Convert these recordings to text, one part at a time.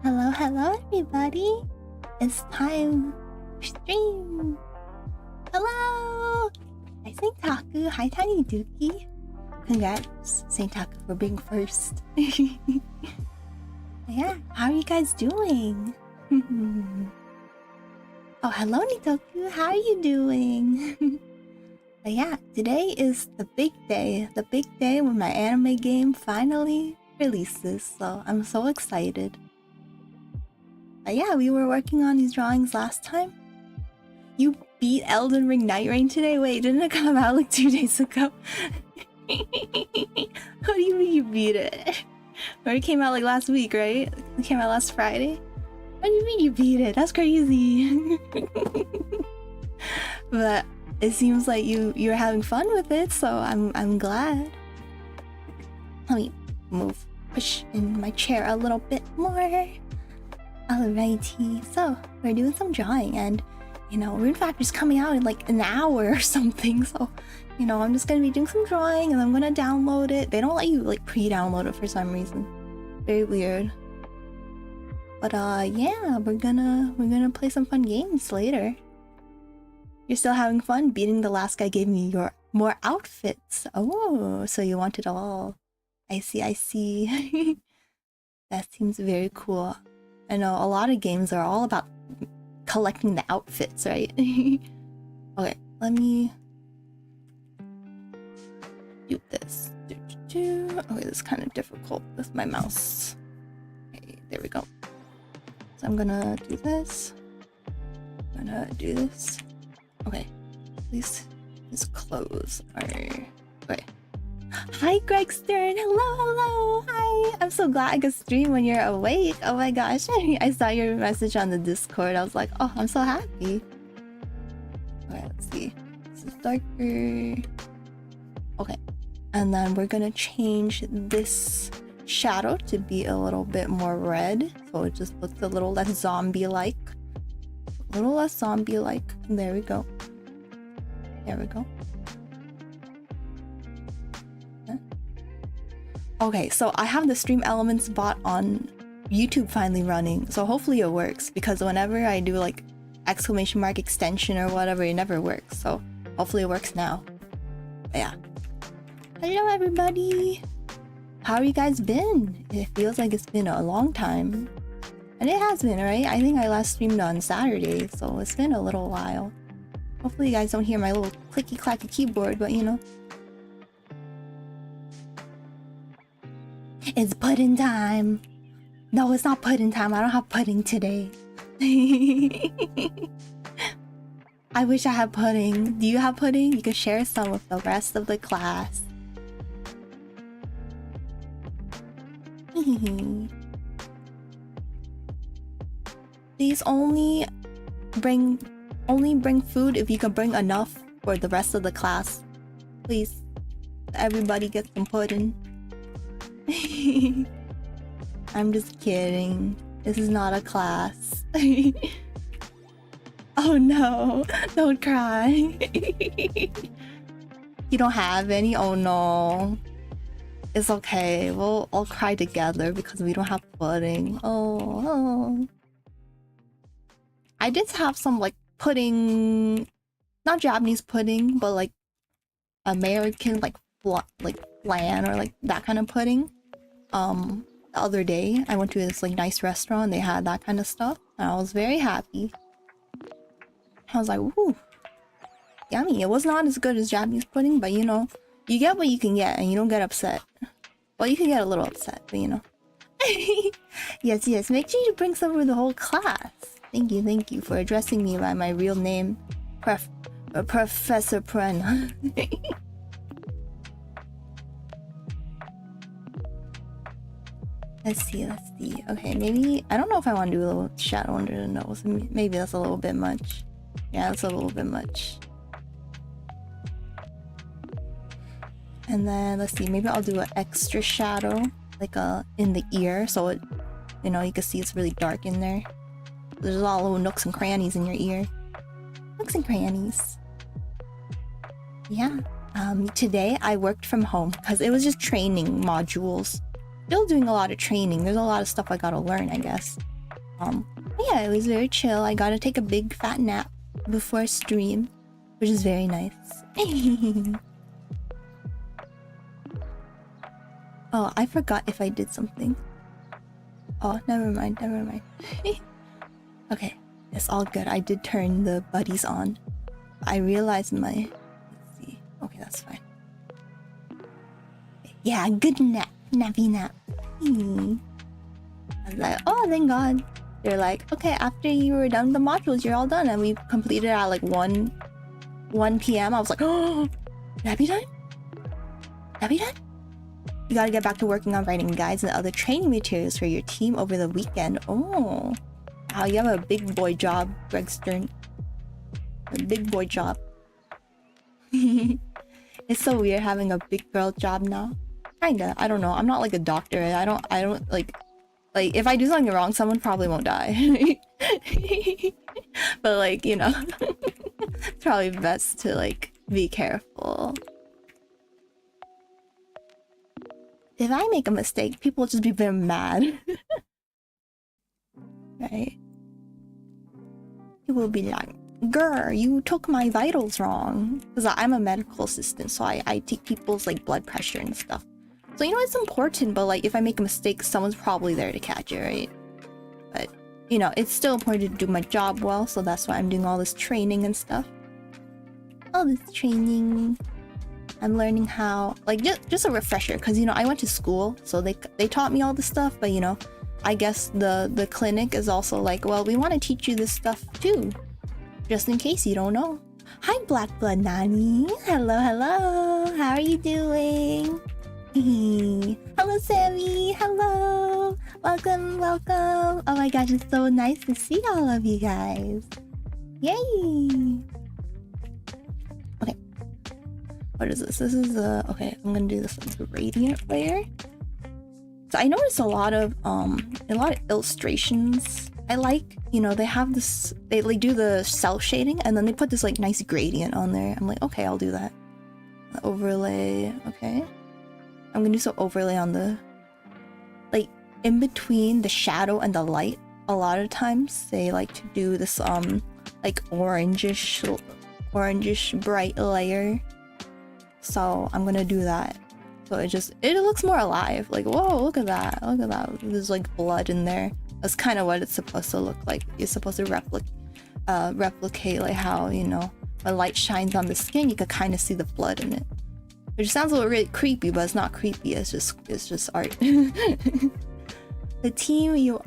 Hello, hello, everybody. It's time to stream. Hello. Hi, Saint Taku. Hi, Tiny Dookie. Congrats, Saint Taku, for being first. Yeah, how are you guys doing? Oh, hello, Nitoku. How are you doing? But yeah, today is the big day. The big day when my anime game finally releases. So I'm so excited. But yeah, we were working on these drawings last time. You beat Elden Ring Night Rain today? Wait, didn't it come out like 2 days ago? What do you mean you beat it? Or it came out like last week, right? It came out last Friday? What do you mean you beat it? That's crazy. But it seems like you're having fun with it, so I'm glad. Let me push in my chair a little bit more. Alrighty, so we're doing some drawing, and you know, Rune Factory's coming out in like an hour or something, so you know, I'm just gonna be doing some drawing and I'm gonna download it. They don't let you like pre-download it for some reason. Very weird. But yeah, we're gonna play some fun games later. You're still having fun? Beating the last guy gave me more outfits. Oh, so you want it all. I see. That seems very cool. I know a lot of games are all about collecting the outfits, right? Okay, let me do this. Okay, this is kind of difficult with my mouse. Okay, there we go. So I'm gonna do this. I'm gonna do this. Okay, at least his clothes are... Okay. Hi, Greg Stern. Hello. Hi. I'm so glad I could stream when you're awake. Oh my gosh. I saw your message on the Discord. I was like, oh, I'm so happy. Okay, let's see. This is darker. Okay. And then we're gonna change this shadow to be a little bit more red. So it just looks a little less zombie-like. A little less zombie-like. There we go. There we go. Okay, so I have the Stream Elements bot on YouTube finally running, so hopefully it works, because whenever I do like exclamation mark extension or whatever, it never works, so hopefully it works now. But yeah. Hello everybody! How have you guys been? It feels like it's been a long time. And it has been, right? I think I last streamed on Saturday, so it's been a little while. Hopefully you guys don't hear my little clicky-clacky keyboard, but you know. It's pudding time. No, it's not pudding time. I don't have pudding today. I wish I had pudding. Do you have pudding? You can share some with the rest of the class. Please only bring food if you can bring enough for the rest of the class. Please. Everybody get some pudding. I'm just kidding. This is not a class. Oh no, don't cry. You don't have any? Oh no. It's okay. We'll all cry together because we don't have pudding. Oh. I did have some like pudding, not Japanese pudding, but like American like flan or like that kind of pudding. The other day I went to this like nice restaurant, they had that kind of stuff and I was very happy. I was like, ooh, yummy. It was not as good as Japanese pudding, but you know, you get what you can get and you don't get upset. Well, you can get a little upset, but you know. Yes, make sure you bring some for the whole class. Thank you for addressing me by my real name, Professor Purena. Let's see. Okay, maybe... I don't know if I want to do a little shadow under the nose. Maybe that's a little bit much. Yeah, that's a little bit much. And then, let's see. Maybe I'll do an extra shadow. Like in the ear. So it... You know, you can see it's really dark in there. There's a lot of little nooks and crannies in your ear. Nooks and crannies. Yeah. Today I worked from home because it was just training modules. Still doing a lot of training. There's a lot of stuff I gotta learn, I guess. Yeah, it was very chill. I got to take a big fat nap before stream, which is very nice. Oh, I forgot if I did something. Oh, never mind. Okay, it's all good. I did turn the buddies on. I realized my... Let's see. Okay, that's fine. Yeah, good nap. Nappy nap. I was like, oh, thank God. They're like, okay, after you were done with the modules, you're all done. And we completed at like 1 p.m. I was like, oh, nappy time? Nappy time? You gotta get back to working on writing guides and other training materials for your team over the weekend. Oh, wow, you have a big boy job, Greg Stern. A big boy job. It's so weird having a big girl job now. Kinda. I don't know. I'm not like a doctor. I don't like if I do something wrong, someone probably won't die. But like, you know, it's probably best to like be careful. If I make a mistake, people will just be very mad. Right? People will be like, girl, you took my vitals wrong. Because I'm a medical assistant, so I take people's like blood pressure and stuff. So, you know, it's important, but like if I make a mistake, someone's probably there to catch it, right? But, you know, it's still important to do my job well, so that's why I'm doing all this training and stuff. All this training. I'm learning how, like, just a refresher, because, you know, I went to school, so they taught me all this stuff, but, you know, I guess the clinic is also like, well, we want to teach you this stuff too, just in case you don't know. Hi, Black Blood Nani. Hello, how are you doing? Hello, Sammy. Hello. Welcome. Oh my gosh, it's so nice to see all of you guys. Yay. Okay. What is this? This is okay, I'm gonna do this as a gradient layer. So I noticed a lot of illustrations. I like, you know, they have this, they do the cell shading and then they put this like nice gradient on there. I'm like, okay, I'll do that. Overlay, okay. I'm gonna do some overlay on the, like, in between the shadow and the light. A lot of times they like to do this like orangish bright layer. So I'm gonna do that. So it looks more alive. Like, whoa, look at that. There's like blood in there. That's kind of what it's supposed to look like. You're supposed to replicate like how, you know, when light shines on the skin, you could kind of see the blood in it. Which sounds a little really creepy, but it's not creepy. It's just art. The team you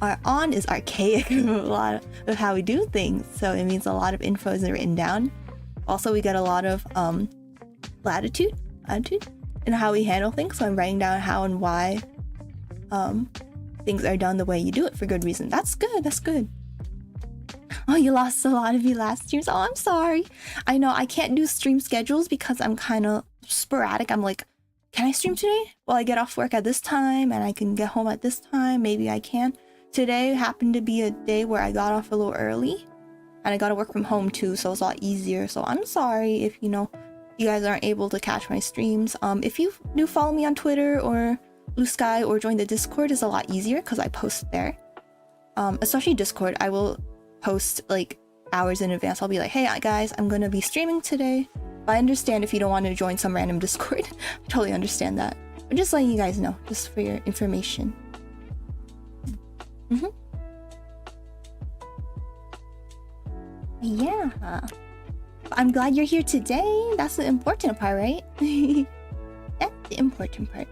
are on is archaic with a lot of how we do things. So it means a lot of info isn't written down. Also, we get a lot of attitude in how we handle things. So I'm writing down how and why things are done the way you do it for good reason. That's good. Oh, you lost a lot of your last streams. Oh, I'm sorry. I know I can't do stream schedules because I'm kind of sporadic. I'm like, can I stream today? Well, I get off work at this time and I can get home at this time. Maybe I can. Today happened to be a day where I got off a little early and I got to work from home too, so it's a lot easier. So I'm sorry if, you know, you guys aren't able to catch my streams. If you do follow me on Twitter or Blue Sky or join the Discord, is a lot easier because I post there. Especially Discord, I will post like hours in advance. I'll be like, hey guys, I'm gonna be streaming today. But I understand if you don't want to join some random Discord. I totally understand that. I'm just letting you guys know, just for your information. Yeah. I'm glad you're here today. That's the important part, right? That's the important part.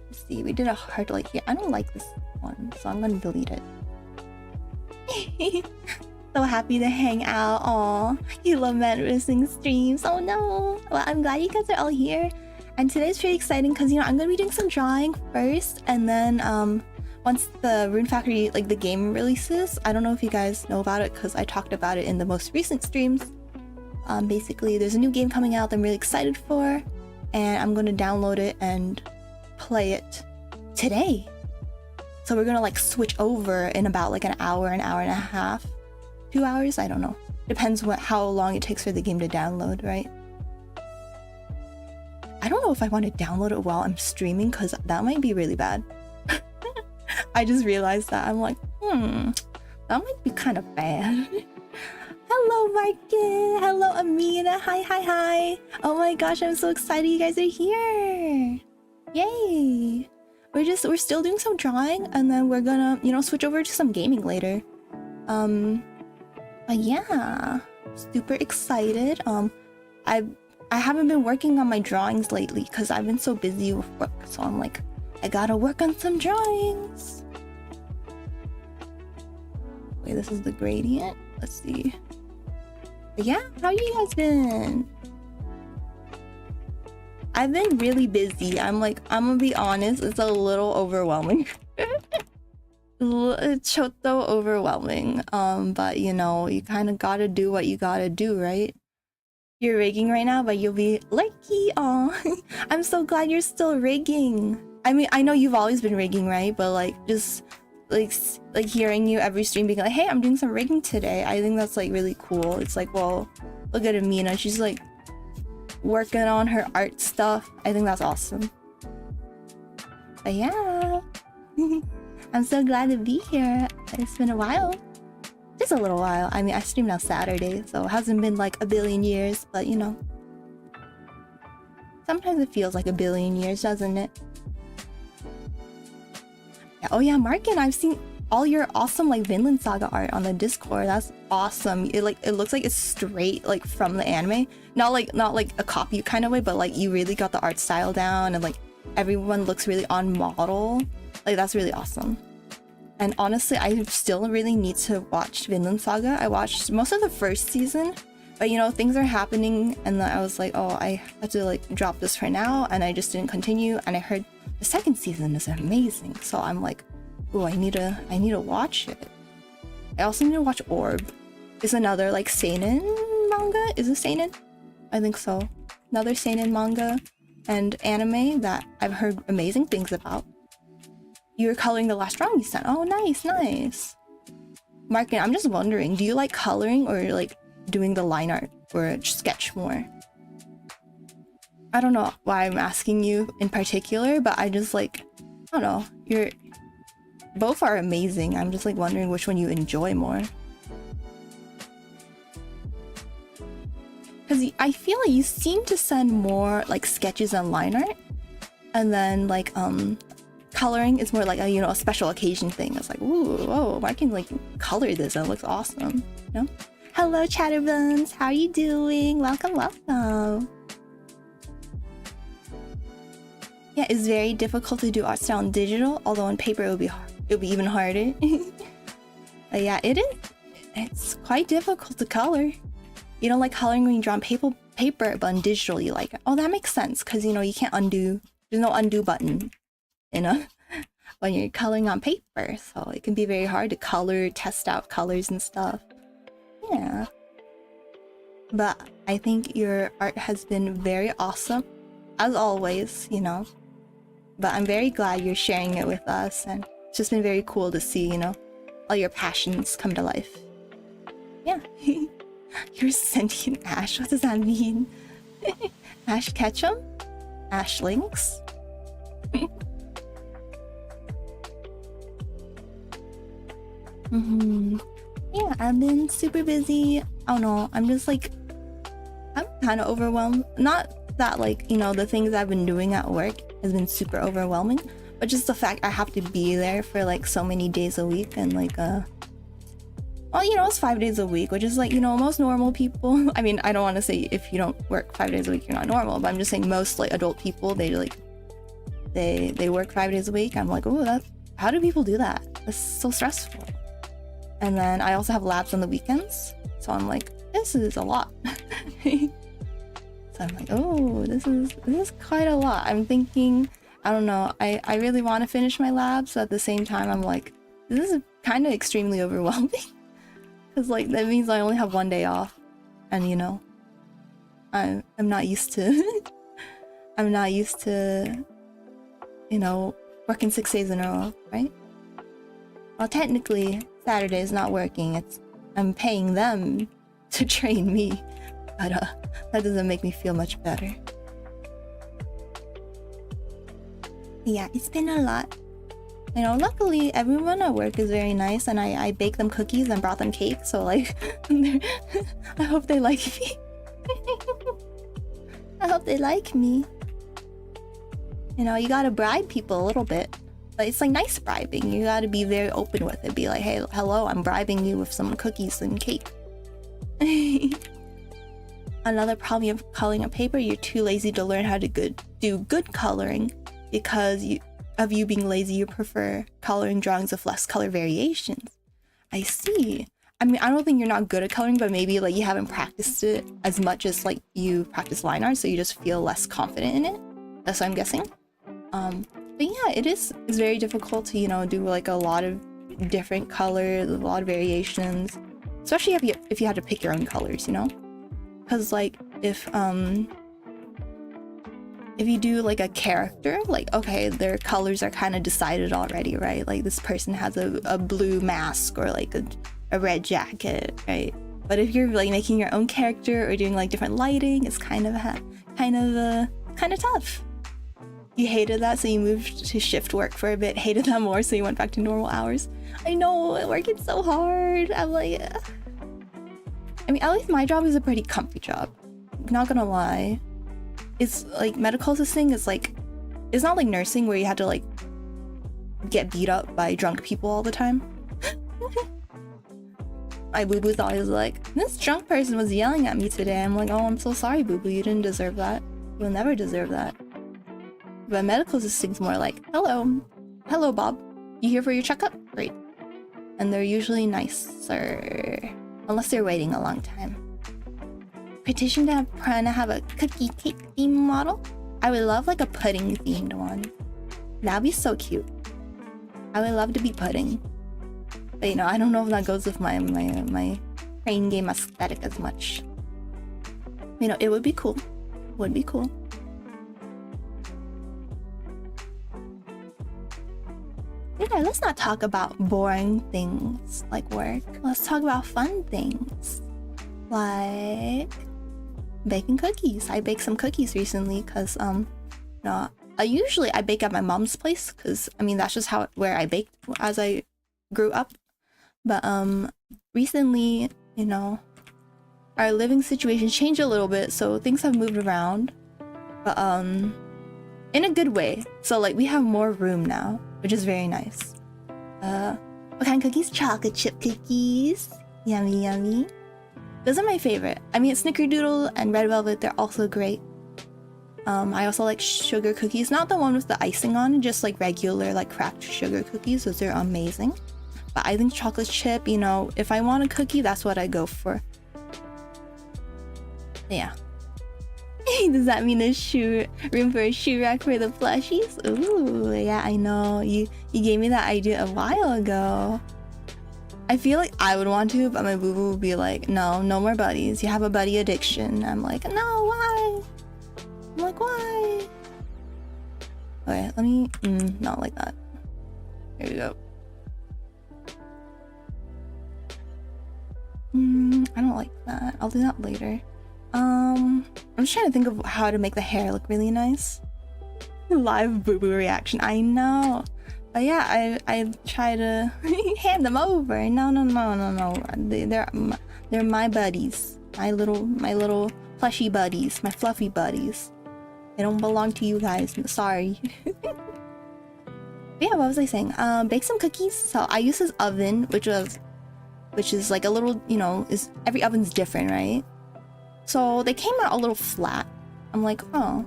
Let's see, we did a hard light here. I don't like this one, so I'm gonna delete it. So happy to hang out. Aw, you love missing streams. Oh no. Well, I'm glad you guys are all here. And today's pretty exciting because, you know, I'm gonna be doing some drawing first, and then once the Rune Factory, like the game releases, I don't know if you guys know about it because I talked about it in the most recent streams. Basically, there's a new game coming out that I'm really excited for, and I'm gonna download it and play it today. So we're gonna like switch over in about like an hour and a half. 2 hours? I don't know. Depends how long it takes for the game to download, right? I don't know if I want to download it while I'm streaming because that might be really bad. I just realized that. I'm like, That might be kind of bad. Hello, Market. Hello, Amina. Hi. Oh my gosh, I'm so excited you guys are here. Yay. We're still doing some drawing, and then we're gonna, switch over to some gaming later. But yeah, super excited. I haven't been working on my drawings lately because I've been so busy with work. So I'm like, I gotta work on some drawings. Wait, this is the gradient. Let's see. But yeah, how you guys been? I've been really busy. I'm gonna be honest, it's a little overwhelming. It's so overwhelming. But you kind of gotta do what you gotta do, right? You're rigging right now, but you'll be lucky. Aw, I'm so glad you're still rigging. I mean, I know you've always been rigging, right? But just hearing you every stream being like, hey, I'm doing some rigging today. I think that's really cool. It's like, well, look at Amina. She's working on her art stuff. I think that's awesome. But yeah, I'm so glad to be here. It's been a while. Just a little while. I mean, I streamed on Saturday, so it hasn't been a billion years, but sometimes it feels like a billion years, doesn't it? Yeah, oh yeah, Markin, I've seen all your awesome Vinland Saga art on the Discord. That's awesome. It looks like it's straight from the anime. Not like a copy kind of way, but you really got the art style down, and everyone looks really on model. That's really awesome. And honestly, I still really need to watch Vinland Saga. I watched most of the first season, but things are happening, and then I was like, oh, I have to drop this for now, and I just didn't continue. And I heard the second season is amazing, so I'm like, oh, I need to watch it. I also need to watch Orb. It's another seinen manga. Is it seinen? I think so. Another seinen manga and anime that I've heard amazing things about. You were coloring the last drawing you sent. Oh, nice. Markin, I'm just wondering, do you like coloring or doing the line art or sketch more? I don't know why I'm asking you in particular, but I just I don't know. Both are amazing. I'm just wondering which one you enjoy more. Because I feel you seem to send more sketches and line art, and then coloring is more a special occasion thing. It's ooh, whoa, I can color this and it looks awesome. Hello, Chatterbones. How are you doing? Welcome. Yeah, it's very difficult to do art style on digital, although on paper it'll be even harder. But yeah, it is. It's quite difficult to color. You don't like coloring when you draw on paper, but on digital you like it. Oh, that makes sense, because you can't undo. There's no undo button, when you're coloring on paper, so it can be very hard to test out colors and stuff. Yeah. But I think your art has been very awesome, as always, But I'm very glad you're sharing it with us, and it's just been very cool to see, all your passions come to life. Yeah. You're sentient Ash, what does that mean? Ash Ketchum? Ash Lynx? Yeah, I've been super busy. I don't know, I'm just I'm kind of overwhelmed. Not that the things I've been doing at work has been super overwhelming, but just the fact I have to be there for so many days a week, and well, it's 5 days a week, which is most normal people. I mean, I don't want to say if you don't work 5 days a week you're not normal, but I'm just saying most adult people, they work 5 days a week. I'm oh, how do people do that? That's so stressful. And then I also have labs on the weekends, so I'm this is a lot. So I'm oh, this is quite a lot. I'm thinking, I don't know, I really want to finish my labs, so at the same time I'm this is kind of extremely overwhelming. Because that means I only have 1 day off, and I'm not used to I'm not used to working 6 days in a row, right? Well, technically Saturday is not working. I'm paying them to train me, but that doesn't make me feel much better. Yeah, it's been a lot. You know, luckily everyone at work is very nice, and I baked them cookies and brought them cake, so like, I hope they like me. I hope they like me. You know, you gotta bribe people a little bit. But it's like nice bribing. You gotta be very open with it. Be like, hey, hello, I'm bribing you with some cookies and cake. Another problem of coloring a paper, you're too lazy to learn how to do good coloring because of you being lazy, you prefer coloring drawings with less color variations. I see. I mean, I don't think you're not good at coloring, but maybe like you haven't practiced it as much as like you practice line art, so you just feel less confident in it. That's what I'm guessing. But yeah, it's very difficult to, you know, do like a lot of different colors, a lot of variations, especially if you had to pick your own colors, you know? Because like if you do like a character, like okay, their colors are kind of decided already, right? Like this person has a blue mask or like a red jacket, right? But if you're like making your own character or doing like different lighting, it's kind of tough. You hated that, so you moved to shift work for a bit. Hated that more, so you went back to normal hours. I know, working so hard. I'm like, I mean, at least my job is a pretty comfy job. Not gonna lie. It's like medical assisting is like, it's not like nursing where you had to like get beat up by drunk people all the time. My boo-boo's always like, this drunk person was yelling at me today. I'm like, oh, I'm so sorry, boo-boo. You didn't deserve that. You'll never deserve that. But medical assisting's more like, hello. Hello, Bob. You here for your checkup? Great. And they're usually nicer. Unless they're waiting a long time. Petition to have Purena have a cookie cake theme model? I would love like a pudding themed one. That'd be so cute. I would love to be pudding. But you know, I don't know if that goes with my crane game aesthetic as much. You know, it would be cool. Would be cool. Yeah, let's not talk about boring things like work. Let's talk about fun things. Like baking cookies. I baked some cookies recently because usually I bake at my mom's place because I mean that's just where I baked as I grew up. But recently, you know, our living situation changed a little bit, so things have moved around. But in a good way. So like we have more room now, which is very nice. What kind of cookies? Chocolate chip cookies. Yummy, yummy. Those are my favorite. I mean, Snickerdoodle and Red Velvet, they're also great. I also like sugar cookies. Not the one with the icing on, just like regular like cracked sugar cookies. Those are amazing. But I think chocolate chip, you know, if I want a cookie, that's what I go for. Yeah. Does that mean a room for a shoe rack for the plushies? Ooh, yeah, I know. You gave me that idea a while ago. I feel like I would want to, but my boo-boo would be like, no more buddies. You have a buddy addiction. I'm like, no, why? I'm like, why? Okay, let me, not like that. Here we go. I don't like that. I'll do that later. I'm just trying to think of how to make the hair look really nice. Live boo-boo reaction. I know. But yeah, I try to hand them over. No. They're my buddies. My little plushy buddies. My fluffy buddies. They don't belong to you guys. I'm sorry. Yeah, what was I saying? Bake some cookies. So I use this oven, which is like a little, you know, every oven's different, right? So they came out a little flat. I'm like, oh.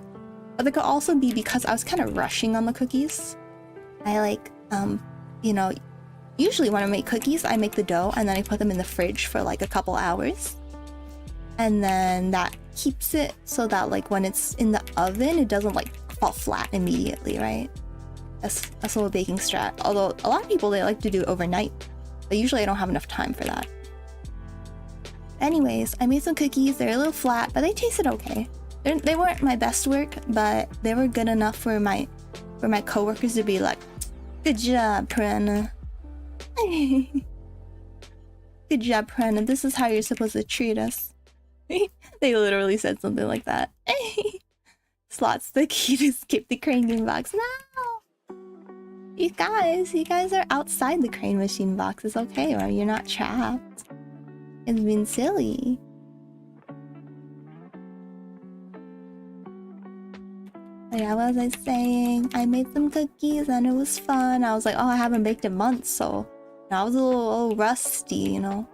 But they could also be because I was kind of rushing on the cookies. I like, you know, usually when I make cookies, I make the dough and then I put them in the fridge for like a couple hours. And then that keeps it so that like when it's in the oven, it doesn't like fall flat immediately, right? That's a little baking strat. Although a lot of people, they like to do it overnight. But usually I don't have enough time for that. Anyways, I made some cookies. They're a little flat, but they tasted okay. They weren't my best work, but they were good enough for my coworkers to be like, good job, Purena. Good job, Purena. This is how you're supposed to treat us. They literally said something like that. Slots the key to skip the crane game box. No! You guys are outside the crane machine box. It's okay, or you're not trapped. It's been silly. But yeah, what was I saying? I made some cookies and it was fun. I was like, oh, I haven't baked in months, so I was a little rusty, you know.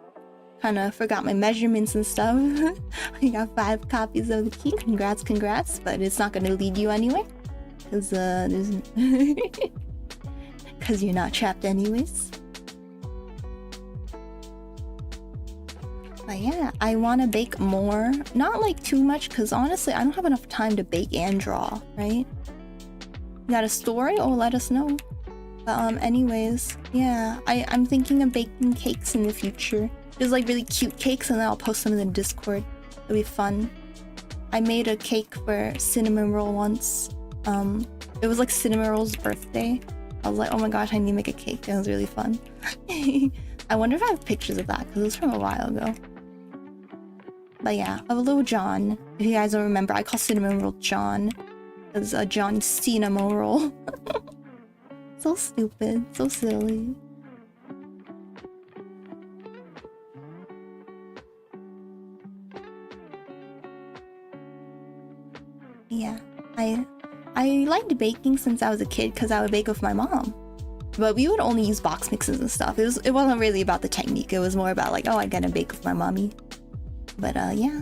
Kind of forgot my measurements and stuff. I got 5 copies of the key. Congrats. But it's not gonna lead you anywhere. Because because you're not trapped anyways. But yeah, I want to bake more. Not like too much, because honestly, I don't have enough time to bake and draw, right? You got a story? Oh, let us know. But anyways, yeah, I'm thinking of baking cakes in the future. Just like really cute cakes, and then I'll post them in the Discord. It'll be fun. I made a cake for Cinnamon Roll once. It was like Cinnamon Roll's birthday. I was like, oh my gosh, I need to make a cake. It was really fun. I wonder if I have pictures of that, because it was from a while ago. But yeah, of a little John. If you guys don't remember, I call Cinnamon Roll John. It's a John Cinnamon Roll. So stupid, so silly. Yeah, I liked baking since I was a kid because I would bake with my mom. But we would only use box mixes and stuff. It wasn't really about the technique. It was more about like, oh, I gotta bake with my mommy. But yeah.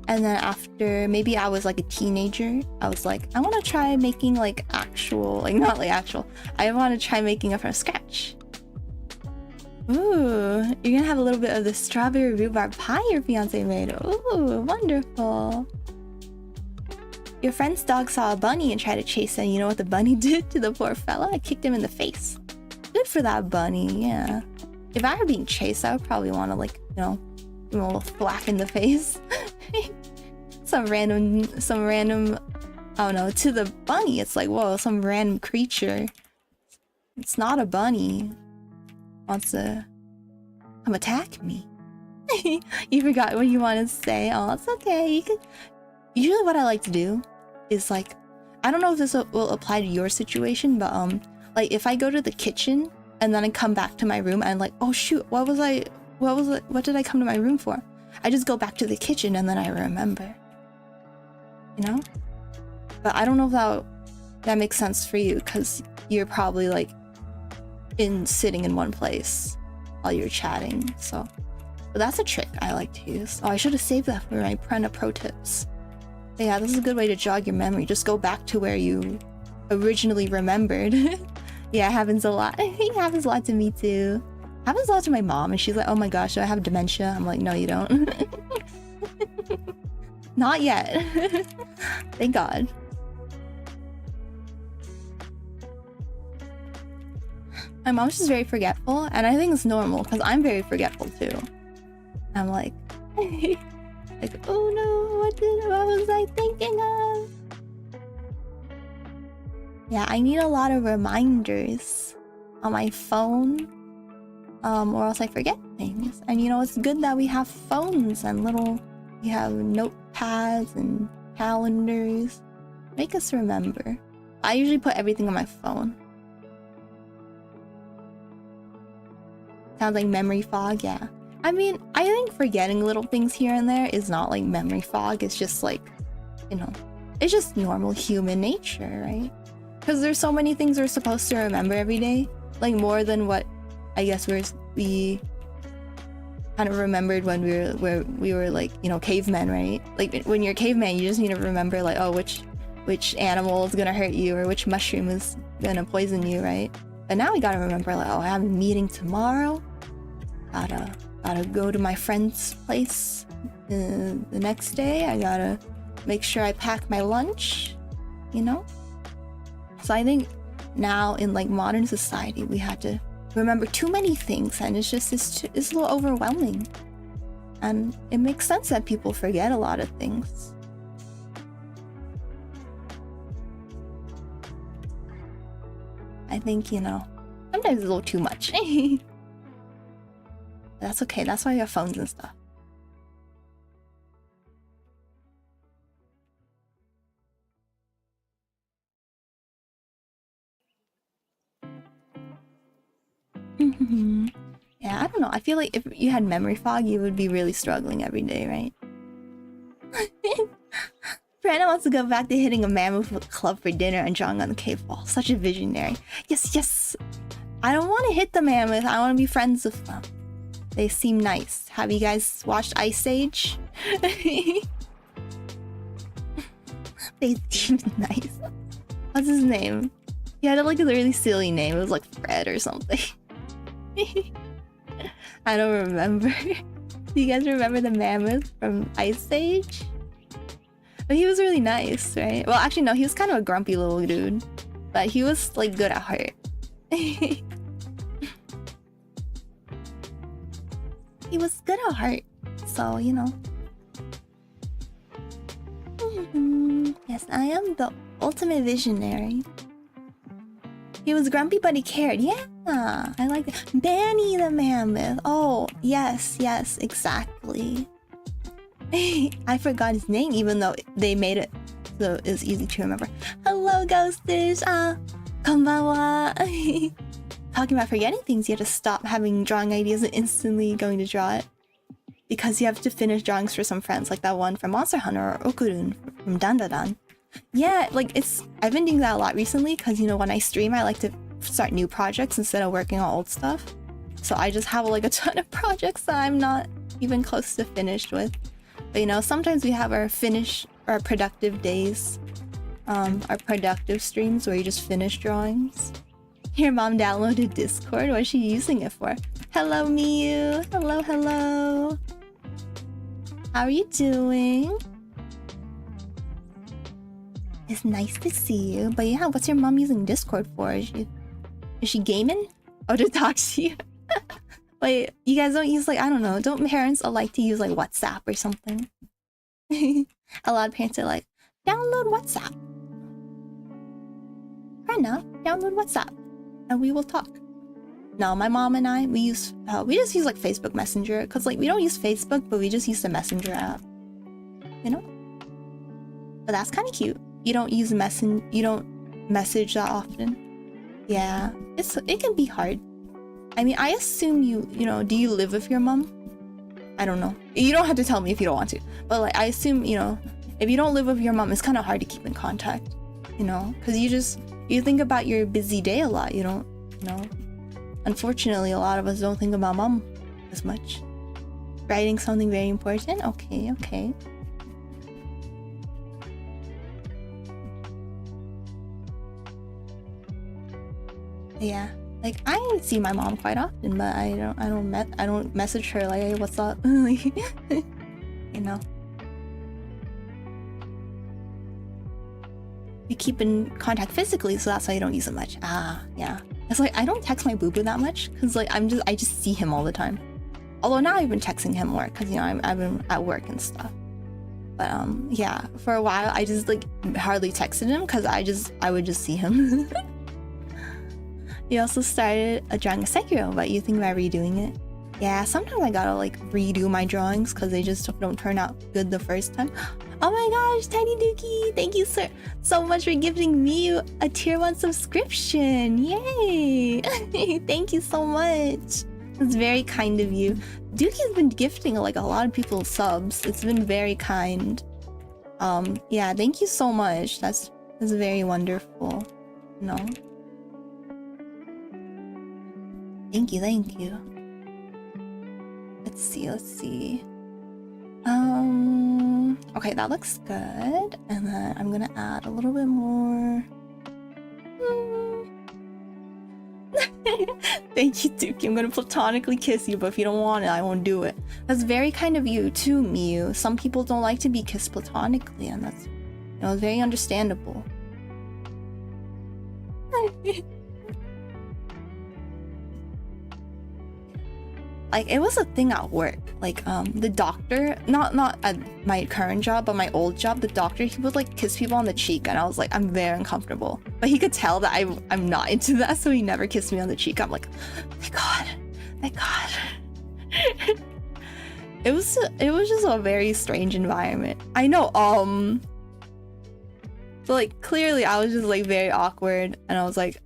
And then after, maybe I was like a teenager, I was like, I want to try making like actual, like not like actual. I want to try making it from scratch. Ooh, you're gonna have a little bit of the strawberry rhubarb pie your fiance made. Ooh, wonderful. Your friend's dog saw a bunny and tried to chase him. You know what the bunny did to the poor fella? I kicked him in the face. Good for that bunny, yeah. If I were being chased, I would probably want to like, you know, give him a little thwack in the face. some random, I don't know, to the bunny, it's like, whoa, some random creature. It's not a bunny. Wants to come attack me. You forgot what you want to say. Oh, it's okay. You can... Usually what I like to do is like, I don't know if this will apply to your situation, but like if I go to the kitchen and then I come back to my room and like, oh shoot, what did I come to my room for? I just go back to the kitchen and then I remember. You know? But I don't know if that makes sense for you, because you're probably like sitting in one place while you're chatting, so. But that's a trick I like to use. Oh, I should have saved that for my Purena pro tips. But yeah, this is a good way to jog your memory. Just go back to where you originally remembered. Yeah, it happens a lot. It happens a lot to me too. It happens a lot to my mom, and she's like, oh my gosh, do I have dementia? I'm like, no, you don't. Not yet. Thank God. My mom's just very forgetful, and I think it's normal because I'm very forgetful too. I'm like, like, oh no, what was I thinking of? Yeah, I need a lot of reminders on my phone, or else I forget things. And you know, it's good that we have phones and we have notepads and calendars. Make us remember. I usually put everything on my phone. Sounds like memory fog, yeah. I mean, I think forgetting little things here and there is not like memory fog. It's just like, you know, it's just normal human nature, right? Because there's so many things we're supposed to remember every day. Like more than what I guess we kind of remembered when we were like, you know, cavemen, right? Like when you're a caveman, you just need to remember like, oh, which animal is gonna hurt you or which mushroom is gonna poison you, right? But now we gotta remember like, oh, I have a meeting tomorrow. Gotta go to my friend's place the next day. I gotta make sure I pack my lunch, you know? So I think now in like modern society, we had to remember too many things, and it's a little overwhelming. And it makes sense that people forget a lot of things. I think, you know, sometimes it's a little too much. That's okay, that's why we have phones and stuff. Yeah, I don't know. I feel like if you had memory fog, you would be really struggling every day, right? Purena wants to go back to hitting a mammoth club for dinner and drawing on the cave wall. Such a visionary. Yes, yes. I don't want to hit the mammoth. I want to be friends with them. They seem nice. Have you guys watched Ice Age? They seem nice. What's his name? He had like a really silly name. It was like Fred or something. I don't remember. Do you guys remember the mammoth from Ice Age? But he was really nice, right? Well, actually, no, he was kind of a grumpy little dude. But he was like good at heart. He was good at heart. So, you know. Yes, I am the ultimate visionary. He was grumpy, but he cared. Yeah, I like it. Danny the mammoth. Oh, yes, yes, exactly. I forgot his name, even though they made it so it's easy to remember. Hello, Ghosters. Konbanwa. Talking about forgetting things, you have to stop having drawing ideas and instantly going to draw it. Because you have to finish drawings for some friends, like that one from Monster Hunter or Okurun from Dandadan. Yeah, like I've been doing that a lot recently because, you know, when I stream, I like to start new projects instead of working on old stuff. So I just have like a ton of projects that I'm not even close to finished with. But, you know, sometimes we have our productive days, our productive streams where you just finish drawings. Your mom downloaded Discord. What is she using it for? Hello, Miyu. Hello, hello. How are you doing? It's nice to see you. But yeah, what's your mom using Discord for? Is she gaming? Oh, to talk to you? Wait, you guys don't use like, I don't know, don't parents like to use like WhatsApp or something? A lot of parents are like, download WhatsApp. Right now, download WhatsApp and we will talk. No, my mom and I, we just use like Facebook Messenger because like we don't use Facebook, but we just use the Messenger app. You know? But that's kind of cute. You don't use you don't message that often. Yeah, it can be hard. I mean, I assume you know, do you live with your mom? I don't know. You don't have to tell me if you don't want to. But like, I assume, you know, if you don't live with your mom, it's kind of hard to keep in contact, you know? Because you think about your busy day a lot, you don't, you know? Unfortunately, a lot of us don't think about mom as much. Writing something very important? Okay, okay. Yeah. Like, I see my mom quite often, but I don't message her like, hey, what's up? You know. You keep in contact physically, so that's why you don't use it much. Ah, yeah. It's like I don't text my boo-boo that much because like I just see him all the time. Although now I've been texting him more because, you know, I've been at work and stuff. But yeah, for a while I just like hardly texted him because I would just see him. You also started drawing a Sekiro, but you think about redoing it? Yeah, sometimes I gotta like redo my drawings because they just don't turn out good the first time. Oh my gosh, Tiny Dookie! Thank you so much for gifting me a tier 1 subscription! Yay! Thank you so much! It's very kind of you. Dookie's been gifting like a lot of people subs. It's been very kind. Yeah, thank you so much. That's very wonderful. No. Thank you. Let's see. Okay, that looks good. And then I'm gonna add a little bit more. Thank you, Dookie. I'm gonna platonically kiss you, but if you don't want it, I won't do it. That's very kind of you too, Miyu. Some people don't like to be kissed platonically, and that's, you know, very understandable. Like, it was a thing at work. Like, the doctor, not at my current job, but my old job, the doctor, he would like kiss people on the cheek, and I was like, I'm very uncomfortable. But he could tell that I'm not into that, so he never kissed me on the cheek. I'm like, thank God. It was just a very strange environment. I know, so like clearly I was just like very awkward, and I was like,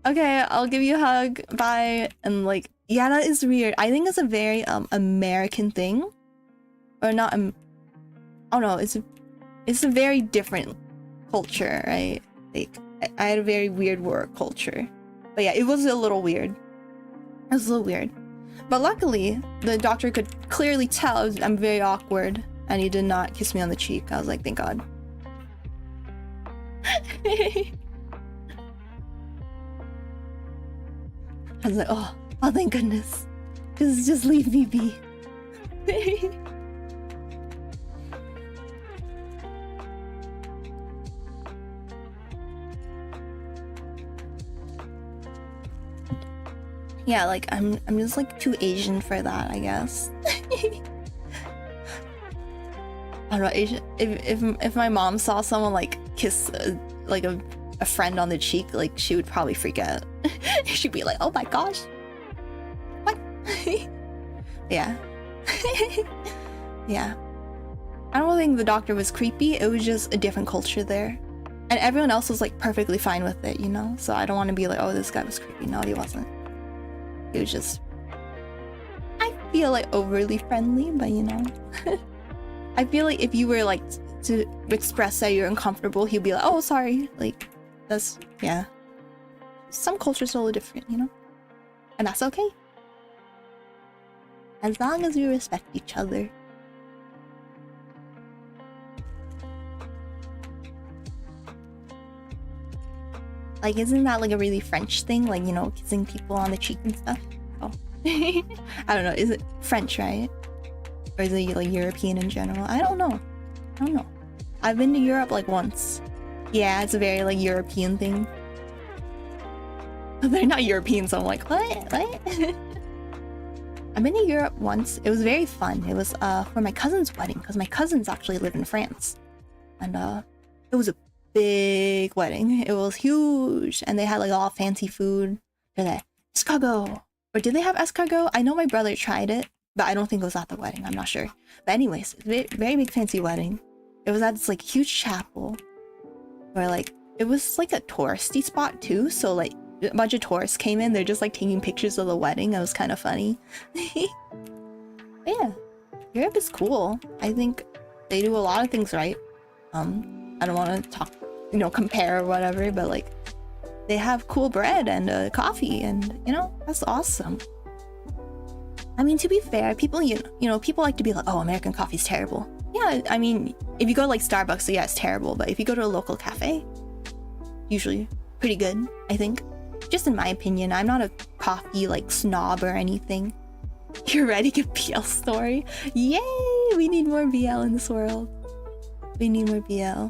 Okay, I'll give you a hug. Bye. And like, yeah, that is weird. I think it's a very American thing, or not. Oh no, it's a very different culture, right? Like, I had a very weird work culture, but yeah, it was a little weird. It was a little weird, but luckily the doctor could clearly tell I'm very awkward, and he did not kiss me on the cheek. I was like, thank God. I was like, oh, thank goodness. Just leave me be. Yeah, like I'm just like too Asian for that, I guess. I don't know, Asian. If my mom saw someone like kiss like a friend on the cheek, like she would probably freak out. She'd be like, oh my gosh, what? Yeah. Yeah, I don't think the doctor was creepy. It was just a different culture there, and everyone else was like perfectly fine with it, you know. So I don't want to be like, oh, this guy was creepy. No, he wasn't. He was just, I feel like, overly friendly, but you know. I feel like if you were like to express that you're uncomfortable, he'd be like, oh, sorry. Like, that's, yeah. Some cultures are a little different, you know? And that's okay. As long as we respect each other. Like, isn't that like a really French thing? Like, you know, kissing people on the cheek and stuff? Oh. I don't know. Is it French, right? Or is it like European in general? I don't know. I've been to Europe like once. Yeah, it's a very like European thing. They're not European, so I'm like, what? I've been to Europe once. It was very fun. It was for my cousin's wedding, because my cousins actually live in France. And it was a big wedding. It was huge, and they had like all fancy food. They're like, escargot. Or did they have escargot? I know my brother tried it, but I don't think it was at the wedding. I'm not sure. But anyways, very, very big fancy wedding. It was at this like huge chapel where like it was like a touristy spot too. So like a bunch of tourists came in. They're just like taking pictures of the wedding. It was kind of funny. Yeah, Europe is cool. I think they do a lot of things right. I don't want to talk, you know, compare or whatever, but like they have cool bread and coffee, and you know, that's awesome. I mean, to be fair, people, you know, people like to be like, oh, American coffee's terrible. Yeah, I mean, if you go to like Starbucks, so yeah, it's terrible. But if you go to a local cafe, usually pretty good, I think. Just in my opinion. I'm not a coffee like snob or anything. You're ready to get BL story? Yay! We need more BL in this world. We need more BL.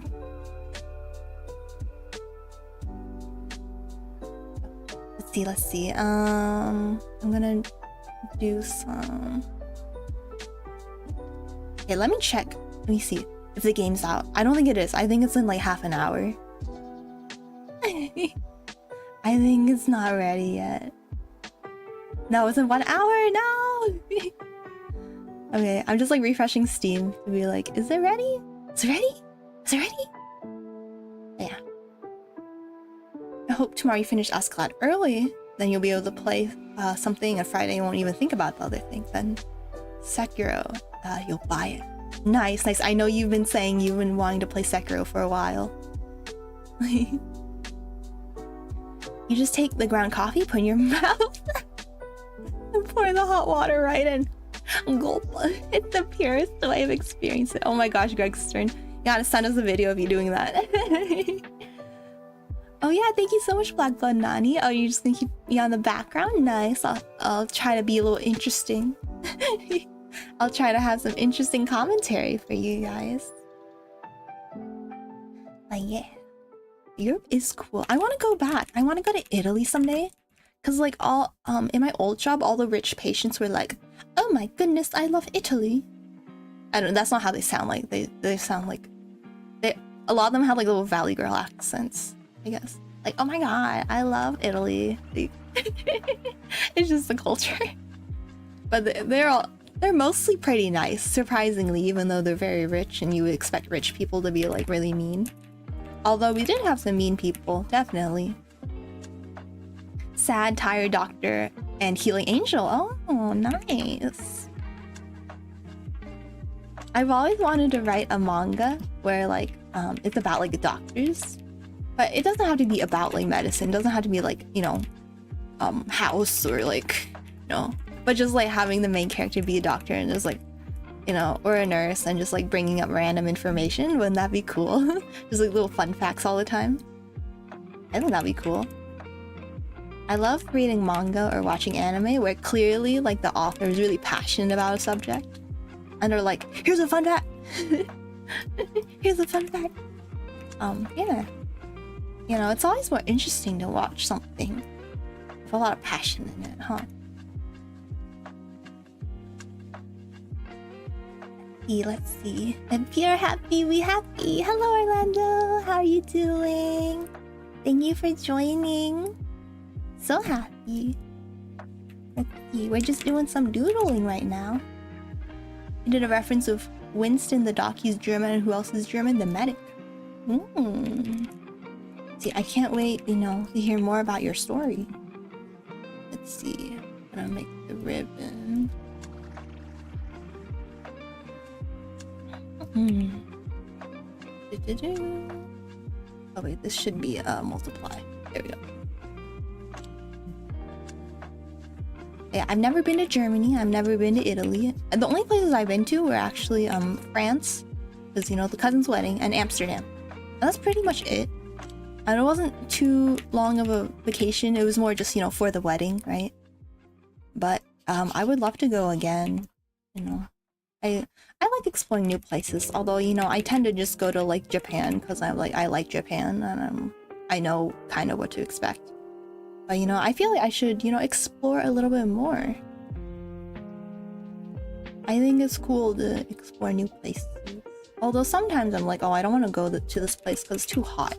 Let's see. I'm gonna do some. Okay, let me check. Let me see if the game's out. I don't think it is. I think it's in like half an hour. I think it's not ready yet. No, it's in 1 hour. No. Okay, I'm just like refreshing Steam to be like, is it ready? Is it ready? Is it ready? Yeah. I hope tomorrow you finish Askeladd early. Then you'll be able to play something, and Friday you won't even think about the other thing. Then Sekiro, you'll buy it. Nice. I know you've been saying you've been wanting to play Sekiro for a while. You just take the ground coffee, put in your mouth, and pour the hot water right in. Gulp. It's the purest way of experiencing it. Oh my gosh, Greg's turn. You gotta send us a video of you doing that. Oh yeah, thank you so much, Black Blood Nani. Oh, you're just gonna keep me on the background? Nice. I'll try to be a little interesting. I'll try to have some interesting commentary for you guys. But yeah, Europe is cool. I want to go back. I want to go to Italy someday. Cause like all in my old job, all the rich patients were like, "Oh my goodness, I love Italy." I don't. That's not how they sound. Like they sound like a lot of them have like little Valley Girl accents, I guess. Like, "Oh my god, I love Italy." It's just the culture. But they're mostly pretty nice, surprisingly, even though they're very rich, and you would expect rich people to be like really mean. Although we did have some mean people, definitely. sad, tired doctor and healing angel. Oh, nice. I've always wanted to write a manga where like it's about like doctors, but it doesn't have to be about like medicine. It doesn't have to be like, you know, house or like, you know, but just like having the main character be a doctor and just like, you know, or a nurse and just like bringing up random information. Wouldn't that be cool? Just like little fun facts all the time. I think that'd be cool. I love reading manga or watching anime where clearly like the author is really passionate about a subject and they're like, here's a fun fact. Here's a fun fact. Yeah, you know, it's always more interesting to watch something with a lot of passion in it, huh? Let's see. If you're happy, we happy. Hello, Orlando. How are you doing? Thank you for joining. So happy. Let's see. We're just doing some doodling right now. I did a reference of Winston the doc. He's German, and who else is German? The medic. See, I can't wait, you know, to hear more about your story. Let's see. I'm gonna make the ribbon. Oh wait, this should be multiply. There we go. Yeah, I've never been to Germany. I've never been to Italy. And the only places I've been to were actually France, because you know the cousin's wedding, and Amsterdam. And that's pretty much it. And it wasn't too long of a vacation. It was more just, you know, for the wedding, right? But I would love to go again. You know, I like exploring new places. Although, you know, I tend to just go to like Japan because I like Japan and I know kind of what to expect. But you know, I feel like I should, you know, explore a little bit more. I think it's cool to explore new places. Although sometimes I'm like, oh, I don't want to go to this place because it's too hot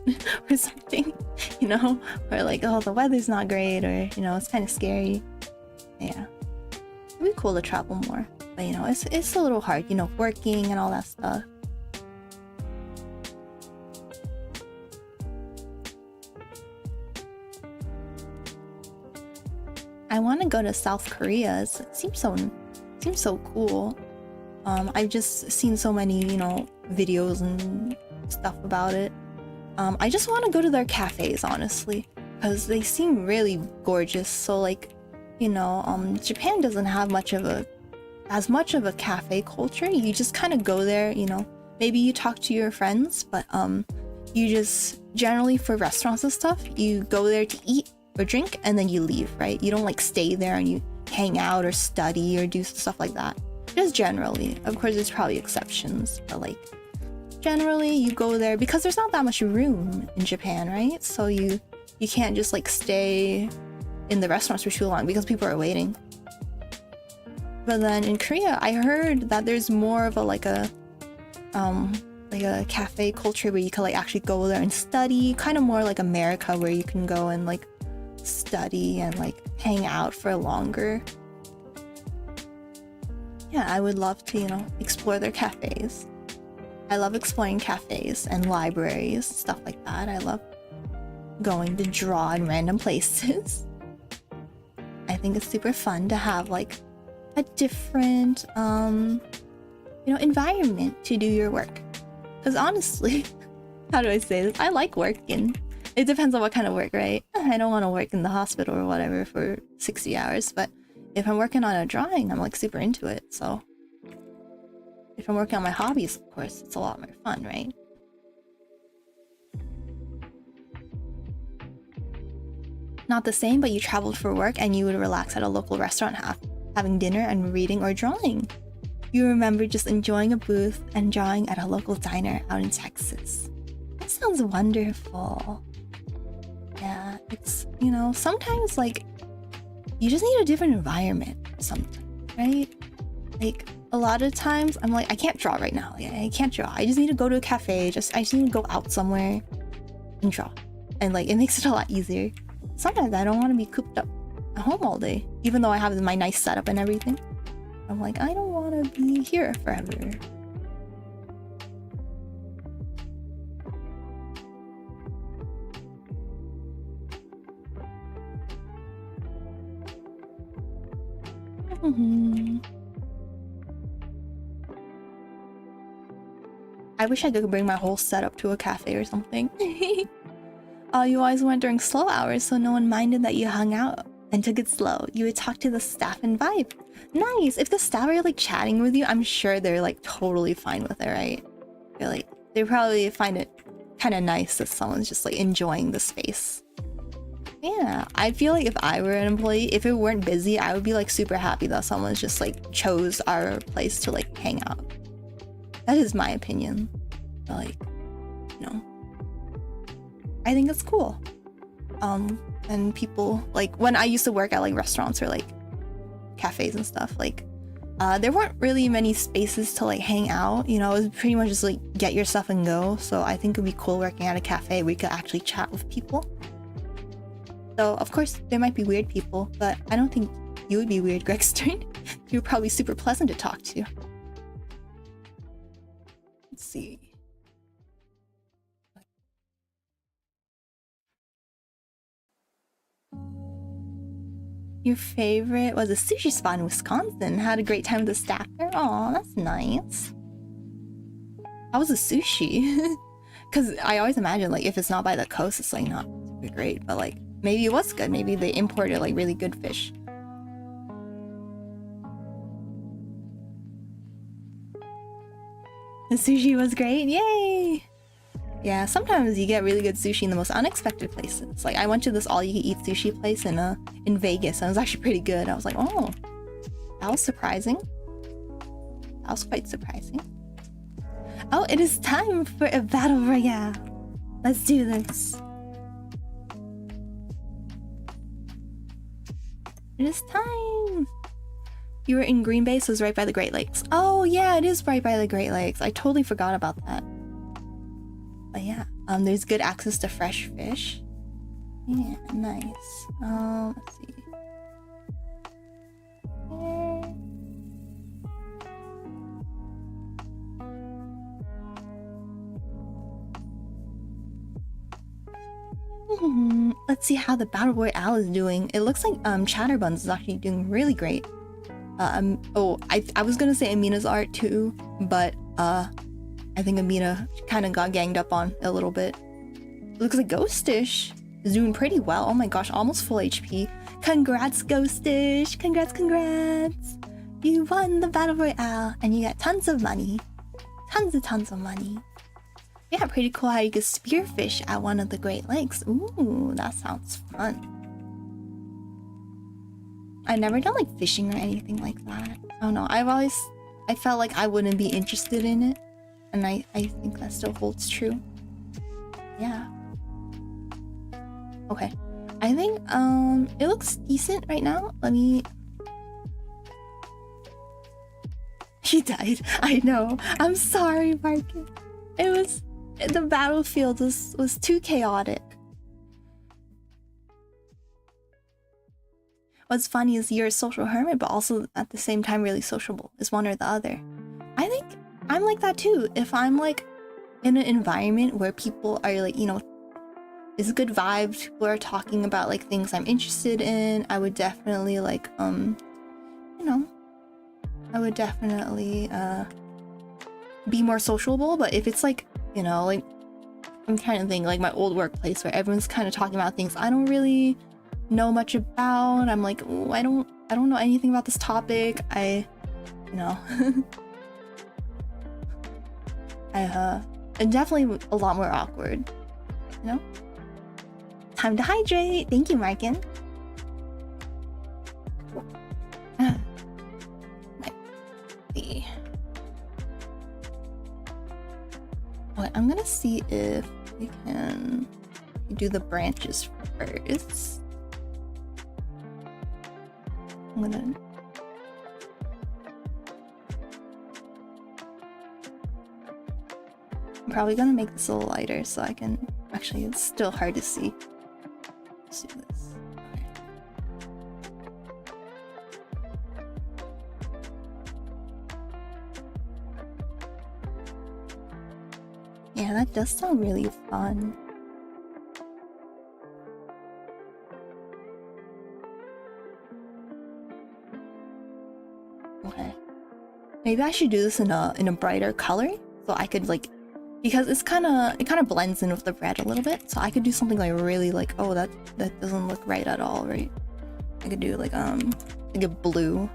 or something, you know? Or like, oh, the weather's not great, or, you know, it's kind of scary. Yeah. It'd be cool to travel more. But, you know, it's a little hard, you know, working and all that stuff. I want to go to South Korea. It seems so cool. I've just seen so many, you know, videos and stuff about it. I just want to go to their cafes, honestly, because they seem really gorgeous. So like, you know, Japan doesn't have as much of a cafe culture. You just kind of go there, you know, maybe you talk to your friends, but you just generally for restaurants and stuff, you go there to eat or drink and then you leave, right? You don't like stay there and you hang out or study or do stuff like that. Just generally. Of course, there's probably exceptions, but like generally you go there because there's not that much room in Japan, right? So you can't just like stay in the restaurants for too long because people are waiting. But then in Korea, I heard that there's more of a cafe culture where you can like actually go there and study, kind of more like America where you can go and like study and like hang out for longer. Yeah, I would love to, you know, explore their cafes. I love exploring cafes and libraries, stuff like that. I love going to draw in random places. I think it's super fun to have like a different, you know, environment to do your work. Because honestly, how do I say this? I like working. It depends on what kind of work, right? I don't want to work in the hospital or whatever for 60 hours, but if I'm working on a drawing, I'm like super into it. So if I'm working on my hobbies, of course, it's a lot more fun, right? Not the same, but you traveled for work and you would relax at a local restaurant having dinner and reading or drawing. You remember just enjoying a booth and drawing at a local diner out in Texas. That sounds wonderful. Yeah, it's, you know, sometimes like you just need a different environment sometimes, right? Like a lot of times I'm like, I can't draw right now. Like, I can't draw. I just need to go to a cafe. I just need to go out somewhere and draw. And like, it makes it a lot easier. Sometimes I don't want to be cooped up at home all day, even though I have my nice setup and everything. I'm like, I don't want to be here forever. I wish I could bring my whole setup to a cafe or something. You always went during slow hours, so no one minded that you hung out and took it slow. You would talk to the staff and vibe. Nice! If the staff are like chatting with you, I'm sure they're like totally fine with it, right? They're like, they probably find it kind of nice that someone's just like enjoying the space. Yeah, I feel like if I were an employee, if it weren't busy, I would be like super happy that someone's just like chose our place to like hang out. That is my opinion. But, like, you know, I think it's cool. And people like when I used to work at like restaurants or like cafes and stuff, like there weren't really many spaces to like hang out, you know. It was pretty much just like get your stuff and go. So I think it'd be cool working at a cafe where you could actually chat with people. So of course there might be weird people, but I don't think you would be weird, Gregstern. You're probably super pleasant to talk to. Let's see. Your favorite was a sushi spot in Wisconsin. Had a great time with the staff there. Oh, that's nice. How was the sushi? Because I always imagine like if it's not by the coast, it's like not super great. But like maybe it was good. Maybe they imported like really good fish. The sushi was great. Yay! Yeah, sometimes you get really good sushi in the most unexpected places. Like I went to this all-you-can-eat sushi place in Vegas, and it was actually pretty good. I was like, oh, that was surprising. That was quite surprising. Oh, it is time for a battle royale. Let's do this. It is time. You were in Green Bay, so it was right by the Great Lakes. Oh yeah, it is right by the Great Lakes. I totally forgot about that. But yeah, there's good access to fresh fish. Yeah, nice. Let's see. Let's see how the Battle Royale is doing. It looks like Chatterbuns is actually doing really great. Oh, I was gonna say Amina's art too, but I think Amina kind of got ganged up on a little bit. It looks like Ghostish is doing pretty well. Oh my gosh, almost full HP. Congrats, Ghostish! Congrats, congrats! You won the Battle Royale, and you got tons of money. Tons of money. Yeah, pretty cool how you could spearfish at one of the Great Lakes. Ooh, that sounds fun. I've never done like fishing or anything like that. I don't know, I felt like I wouldn't be interested in it. And I think that still holds true. Yeah. Okay. I think it looks decent right now. Let me... He died. I know. I'm sorry, Marcus. It was... The battlefield was too chaotic. What's funny is you're a social hermit, but also at the same time really sociable. Is one or the other. I think I'm like that too. If I'm like in an environment where people are like, you know, it's a good vibe, people are talking about like things I'm interested in, I would definitely like, you know, I would definitely be more sociable. But if it's like, you know, like, I'm trying to think like my old workplace where everyone's kind of talking about things I don't really know much about. I'm like, oh, I don't know anything about this topic. You know, and definitely a lot more awkward, you know? Time to hydrate! Thank you, Markin. Let's see. Okay, I'm gonna see if we can do the branches first. I'm probably gonna make this a little lighter so I can... Actually, it's still hard to see. Let's do this. Okay. Yeah, that does sound really fun. Okay. Maybe I should do this in a brighter color so I could like, because it kind of blends in with the red a little bit. So I could do something like really like, oh, that doesn't look right at all, right? I could do like a blue,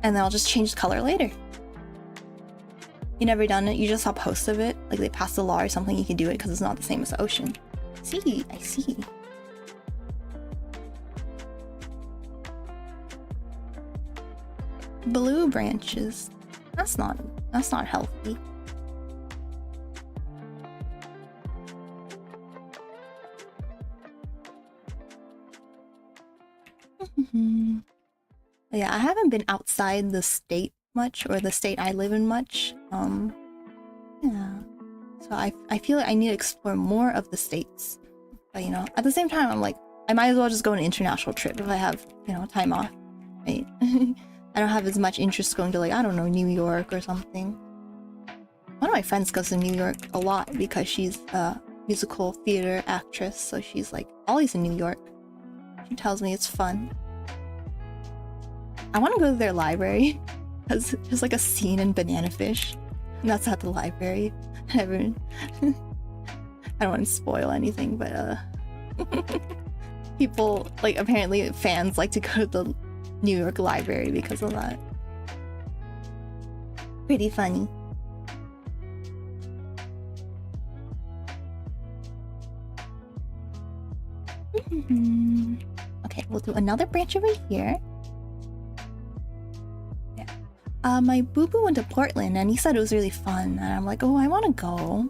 and then I'll just change the color later. You never done it? You just saw posts of it, like they passed a law or something. You can do it because it's not the same as the ocean. I see. Blue branches. That's not healthy. Yeah, I haven't been outside the state much, or the state I live in much. Yeah. So I feel like I need to explore more of the states. But you know, at the same time, I'm like, I might as well just go on an international trip if I have, you know, time off, right? I don't have as much interest going to like, I don't know, New York or something. One of my friends goes to New York a lot because she's a musical theater actress, so she's like always in New York. She tells me it's fun. I want to go to their library because there's like a scene in Banana Fish, and that's at the library. I don't want to spoil anything, but people, like, apparently fans like to go to the New York library because of that. Pretty funny. Okay, we'll do another branch over here. Yeah. My boo-boo went to Portland and he said it was really fun, and I'm like, oh, I want to go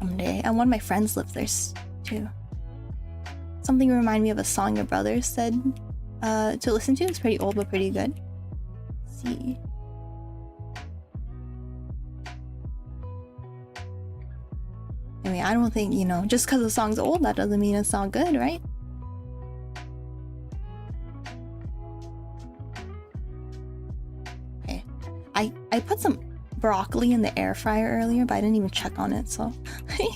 someday. And one of my friends lives there too. Something remind me of a song your brother said to listen to. It's pretty old but pretty good. Let's see. I mean, I don't think, you know, just because the song's old, that doesn't mean it's not good, right? Okay. I put some broccoli in the air fryer earlier, but I didn't even check on it, so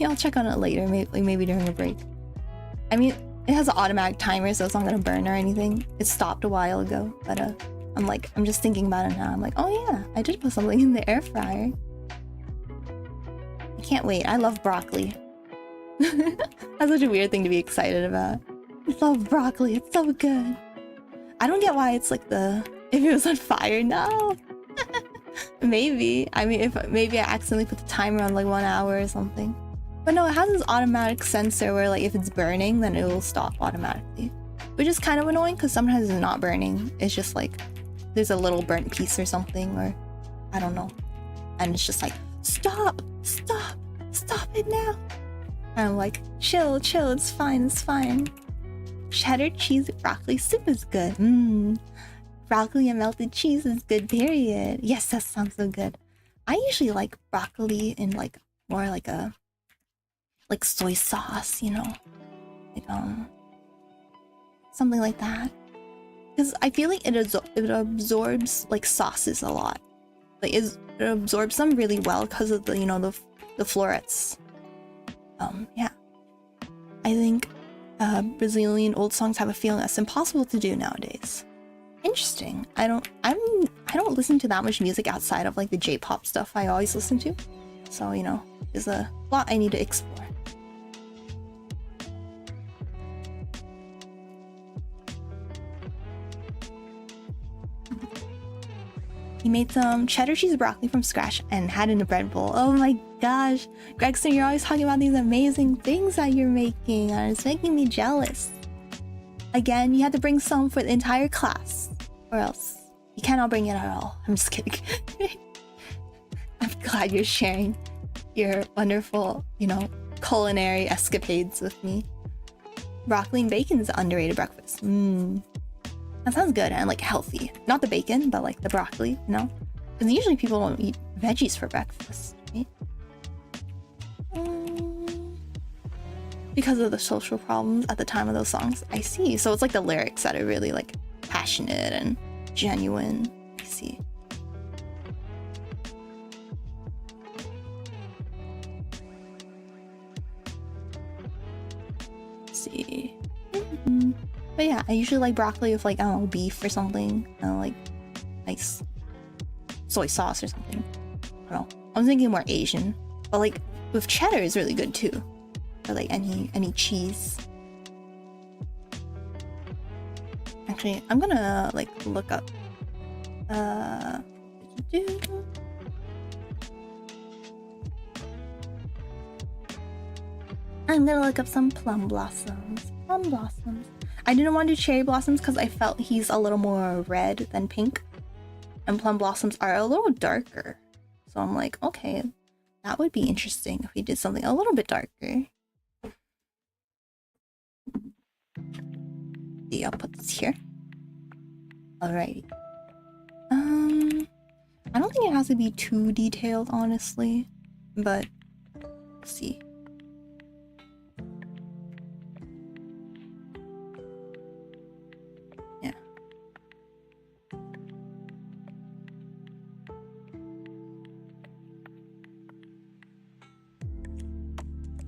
I'll check on it later, maybe during a break. I mean, it has an automatic timer, so it's not gonna burn or anything. It stopped a while ago, but I'm just thinking about it now. I'm like, oh yeah, I did put something in the air fryer. I can't wait. I love broccoli. That's such a weird thing to be excited about. I love broccoli. It's so good. I don't get why it's like if it was on fire, no. Maybe. I mean, if maybe I accidentally put the timer on like 1 hour or something. But no, it has this automatic sensor where like if it's burning, then it will stop automatically. Which is kind of annoying because sometimes it's not burning. It's just like there's a little burnt piece or something, or I don't know. And it's just like, stop it now. And I'm like, chill, it's fine. Cheddar cheese broccoli soup is good. Broccoli and melted cheese is good, period. Yes, that sounds so good. I usually like broccoli in like more like a soy sauce, you know, like something like that, because I feel like it absorbs like sauces a lot. Like it absorbs them really well because of the, you know, the florets. Yeah, I think Brazilian old songs have a feeling that's impossible to do nowadays. Interesting. I don't listen to that much music outside of like the J-pop stuff I always listen to, so you know, there's a lot I need to explore. He made some cheddar cheese broccoli from scratch and had it in a bread bowl. Oh my gosh, Gregson, you're always talking about these amazing things that you're making, and it's making me jealous. Again, you had to bring some for the entire class, or else you cannot bring it at all. I'm just kidding. I'm glad you're sharing your wonderful, you know, culinary escapades with me. Broccoli and bacon is an underrated breakfast. That sounds good and like healthy. Not the bacon, but like the broccoli, you know? Because usually people don't eat veggies for breakfast, right? Because of the social problems at the time of those songs. I see. So it's like the lyrics that are really like passionate and genuine. I see. Let's see. But yeah, I usually like broccoli with like, I don't know, beef or something. I nice soy sauce or something. I don't know. I was thinking more Asian, but like with cheddar is really good too. Or like any cheese. Actually, I'm gonna like look up. I'm gonna look up some plum blossoms. Plum blossoms. I didn't want to do cherry blossoms because I felt he's a little more red than pink. And plum blossoms are a little darker. So I'm like, okay, that would be interesting if we did something a little bit darker. See, I'll put this here. Alrighty. I don't think it has to be too detailed, honestly. But, let's see. Yeah.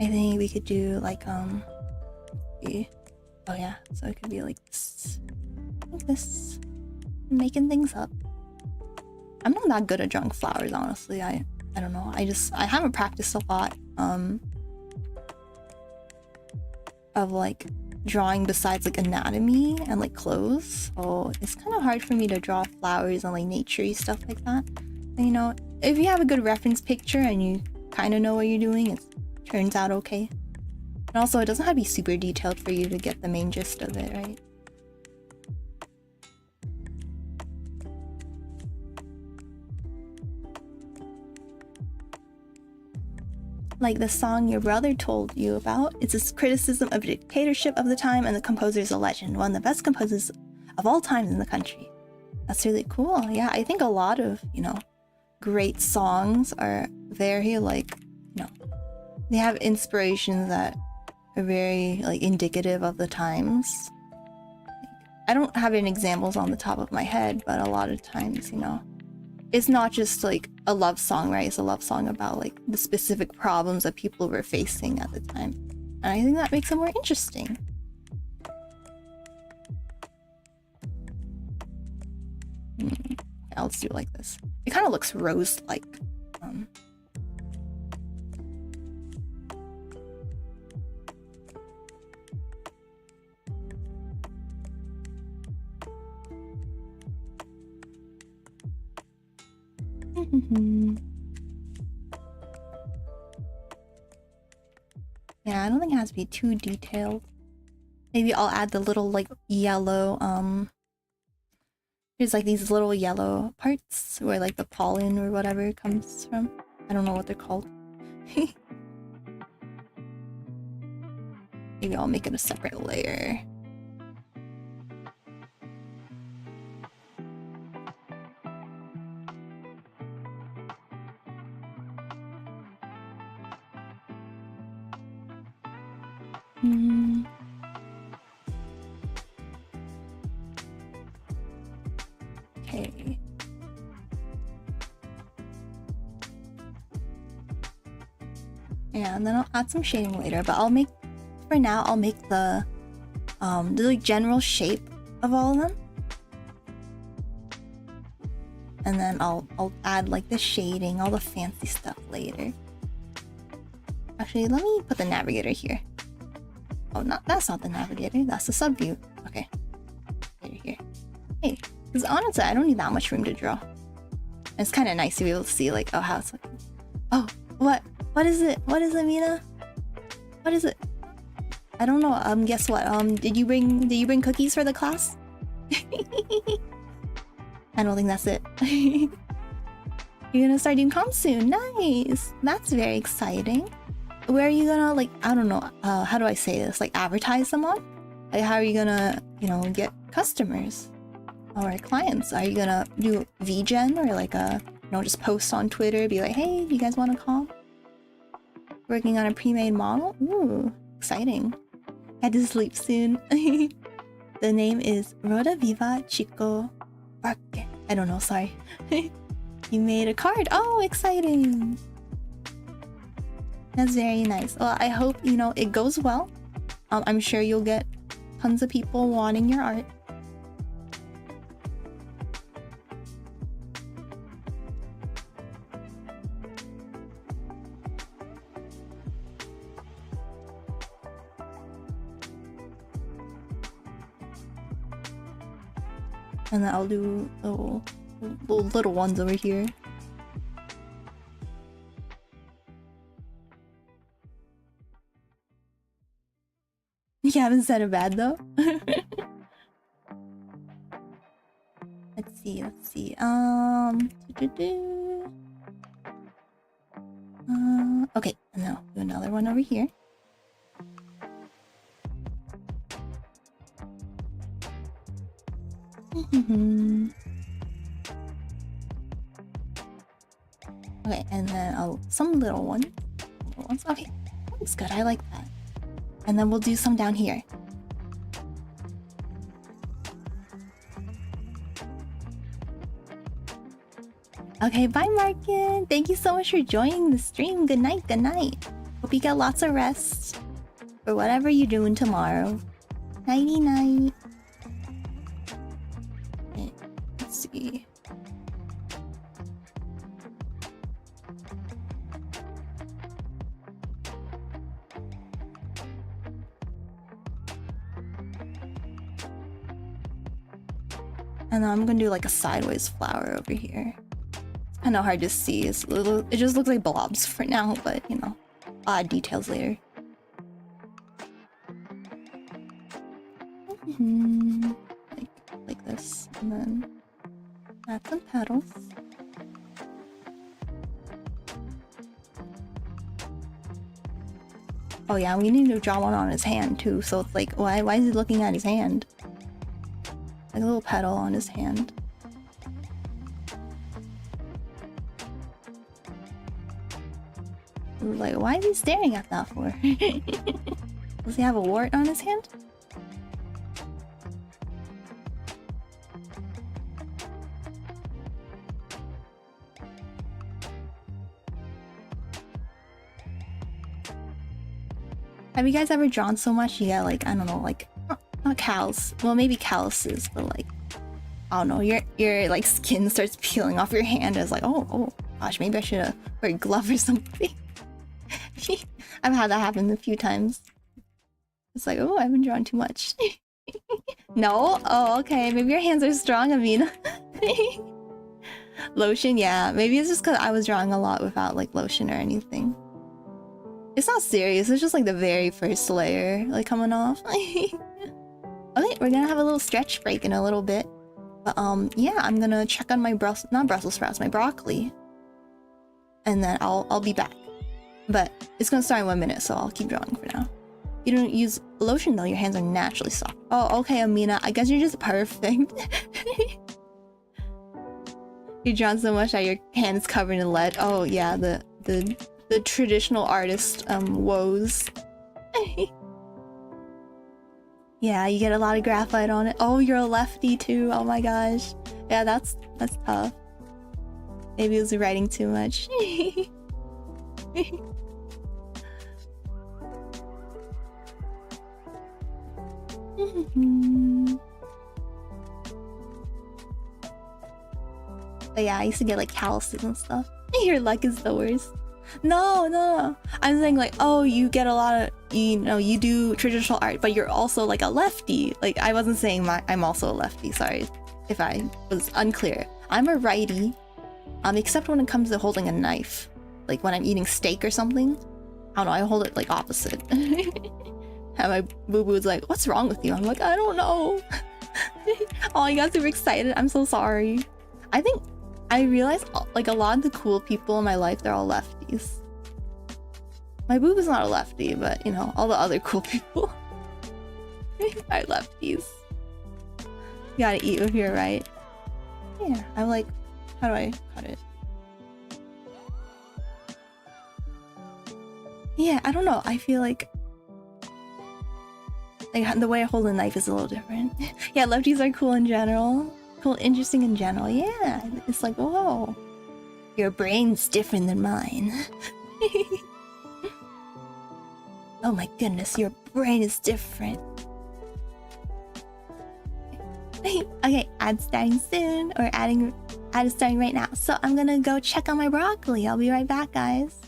I think we could do like oh yeah, so it could be like this. Like this. Making things up. I'm not that good at drawing flowers, honestly. I don't know. I haven't practiced a lot of like drawing besides like anatomy and like clothes. So it's kind of hard for me to draw flowers and like nature-y stuff like that. And, you know, if you have a good reference picture and you kind of know what you're doing, it turns out okay. And also, it doesn't have to be super detailed for you to get the main gist of it, right? Like the song your brother told you about, it's a criticism of the dictatorship of the time, and the composer is a legend, one of the best composers of all time in the country. That's really cool. Yeah, I think a lot of, you know, great songs are very like, you know, they have inspirations that are very like indicative of the times. I don't have any examples on the top of my head, but a lot of times, you know, it's not just like a love song, right? It's a love song about like the specific problems that people were facing at the time. And I think that makes it more interesting. Okay, let's do it like this. It kind of looks rose-like. Yeah, I don't think it has to be too detailed. Maybe I'll add the little like yellow there's like these little yellow parts where like the pollen or whatever comes from. I don't know what they're called. Maybe I'll make it a separate layer. Okay. Yeah, and then I'll add some shading later, but for now I'll make the like general shape of all of them. And then I'll add like the shading, all the fancy stuff later. Actually, let me put the navigator here. Oh, that's not the navigator, that's the sub view. Okay. Here. Hey, because honestly, I don't need that much room to draw. And it's kind of nice to be able to see like, oh, how it's looking. Oh, what is it? What is it, Mina? What is it? I don't know. Guess what? Did you bring cookies for the class? I don't think that's it. You're gonna start doing comms soon. Nice. That's very exciting. Where are you gonna, like, I don't know, how do I say this? Like, advertise them on? Like, how are you gonna, you know, get customers or clients? Are you gonna do VGen or like you know, just post on Twitter, be like, hey, do you guys want to call? Working on a pre-made model? Ooh, exciting. Had to sleep soon. The name is Roda Viva Chico Parque. I don't know, sorry. You made a card. Oh, exciting. That's very nice. Well, I hope, you know, it goes well. I'm sure you'll get tons of people wanting your art. And then I'll do little ones over here. You haven't said it bad though. Let's see. Okay, and now do another one over here. Okay, and then some little ones. Okay, looks good. I like that. And then we'll do some down here. Okay, bye Markin. Thank you so much for joining the stream. Good night, good night. Hope you get lots of rest for whatever you're doing tomorrow. Nighty night. Okay, let's see. And then I'm gonna do like a sideways flower over here. It's kind of hard to see. It just looks like blobs for now, but you know, I'll add details later. Like this, and then add some petals. Oh yeah, we need to draw one on his hand too. So it's like, why is he looking at his hand? Like a little petal on his hand. Like, why is he staring at that for? Does he have a wart on his hand? Have you guys ever drawn so much you get like, I don't know, like not callus, well maybe calluses, but like I don't know, your like skin starts peeling off your hand. It's like, oh gosh, maybe I should have wear a glove or something. I've had that happen a few times. It's like, oh, I've been drawing too much. No? Oh, okay, maybe your hands are strong, Amina. Lotion, yeah, maybe it's just because I was drawing a lot without like lotion or anything. It's not serious, it's just like the very first layer like coming off. Okay, we're gonna have a little stretch break in a little bit. But yeah, I'm gonna check on my not Brussels sprouts, my broccoli. And then I'll be back. But it's gonna start in 1 minute, so I'll keep drawing for now. You don't use lotion though, your hands are naturally soft. Oh, okay, Amina, I guess you're just perfect. You're drawn so much that your hand is covered in lead. Oh yeah, the traditional artist woes. Yeah, you get a lot of graphite on it. Oh, you're a lefty too. Oh my gosh. Yeah, that's tough. Maybe it was writing too much. But yeah, I used to get like calluses and stuff. Your luck is the worst. No. I'm saying like, oh, you get a lot of, you know, you do traditional art, but you're also like a lefty. Like, I wasn't saying I'm also a lefty. Sorry if I was unclear. I'm a righty, except when it comes to holding a knife. Like when I'm eating steak or something. I don't know, I hold it like opposite. And my boo-boo's like, what's wrong with you? I'm like, I don't know. Oh, I got super excited. I'm so sorry. I realized like a lot of the cool people in my life, they're all lefties. My boo-boo's not a lefty, but you know, all the other cool people are lefties. You gotta eat with your right. Yeah, I'm like, how do I cut it? Yeah, I don't know. I feel like the way I hold a knife is a little different. Yeah, lefties are cool in general. Cool, interesting in general. Yeah, it's like, whoa, your brain's different than mine. Oh my goodness, your brain is different. Okay, ad starting soon, or ad is starting right now. So I'm gonna go check on my broccoli. I'll be right back, guys.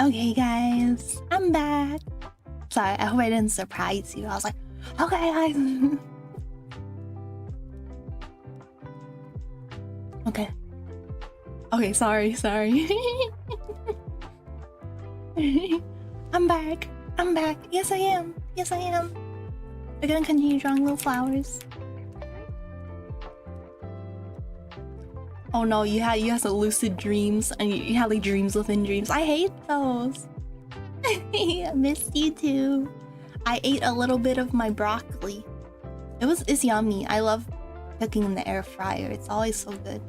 Okay, guys, I'm back. Sorry, I hope I didn't surprise you. I was like, okay, guys. Okay. Okay, sorry. I'm back. Yes, I am. We're gonna continue drawing little flowers. Oh no, you had some lucid dreams, and you had like dreams within dreams. I hate those. I missed you too. I ate a little bit of my broccoli. It's yummy. I love cooking in the air fryer. It's always so good.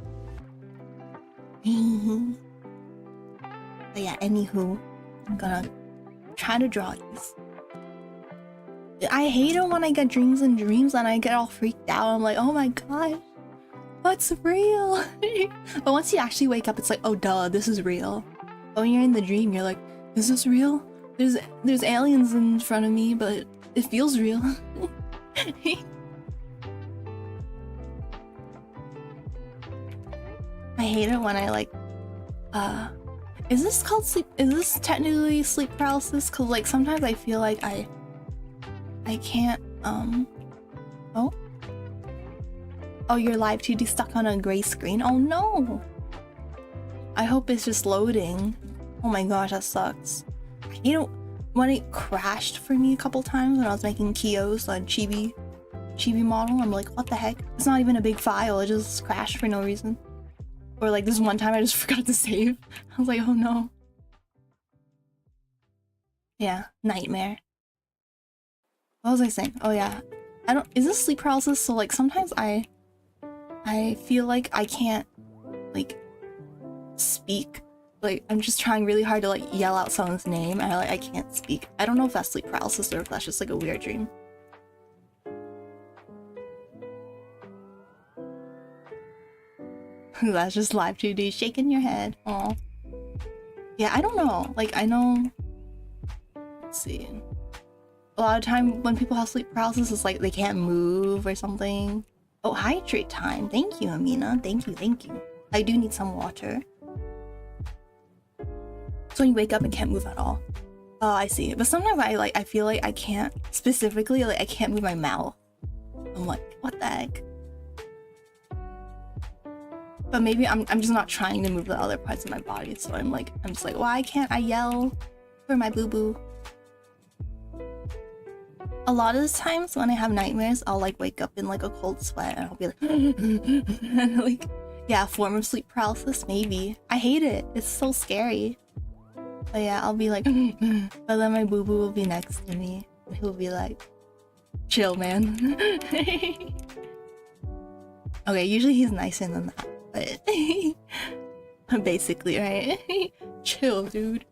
But yeah, anywho, I'm gonna try to draw these. I hate it when I get dreams and I get all freaked out. I'm like, oh my gosh, what's real? But once you actually wake up, it's like, oh duh, this is real. But when you're in the dream, you're like, is this real? There's aliens in front of me, but it feels real. I hate it when I like, is this called sleep? Is this technically sleep paralysis? Cause like sometimes I feel like I can't, oh, you're live 2D stuck on a gray screen? Oh no! I hope it's just loading. Oh my gosh, that sucks. You know, when it crashed for me a couple times when I was making Kyo's chibi model, I'm like, what the heck? It's not even a big file, it just crashed for no reason. Or like this one time I just forgot to save. I was like, oh no. Yeah, nightmare. What was I saying? Oh yeah. Is this sleep paralysis? So like sometimes I feel like I can't like speak. Like I'm just trying really hard to like yell out someone's name and I can't speak. I don't know if that's sleep paralysis or if that's just like a weird dream. That's just live 2D shaking your head. Aw. Yeah, I don't know. Like I know. Let's see. A lot of time when people have sleep paralysis, it's like they can't move or something. Oh, hydrate time. Thank you, Amina. Thank you. I do need some water. So when you wake up and can't move at all. Oh, I see. But sometimes I feel like I can't specifically, like I can't move my mouth. I'm like, what the heck? But maybe I'm just not trying to move the other parts of my body. So I'm just like, why can't I yell for my boo-boo? A lot of the times when I have nightmares, I'll like wake up in like a cold sweat and I'll be like, and like, yeah, a form of sleep paralysis, maybe. I hate it. It's so scary. But yeah, I'll be like, but then my boo-boo will be next to me. And he'll be like, chill, man. Okay, usually he's nicer than that, but basically, right? Chill, dude.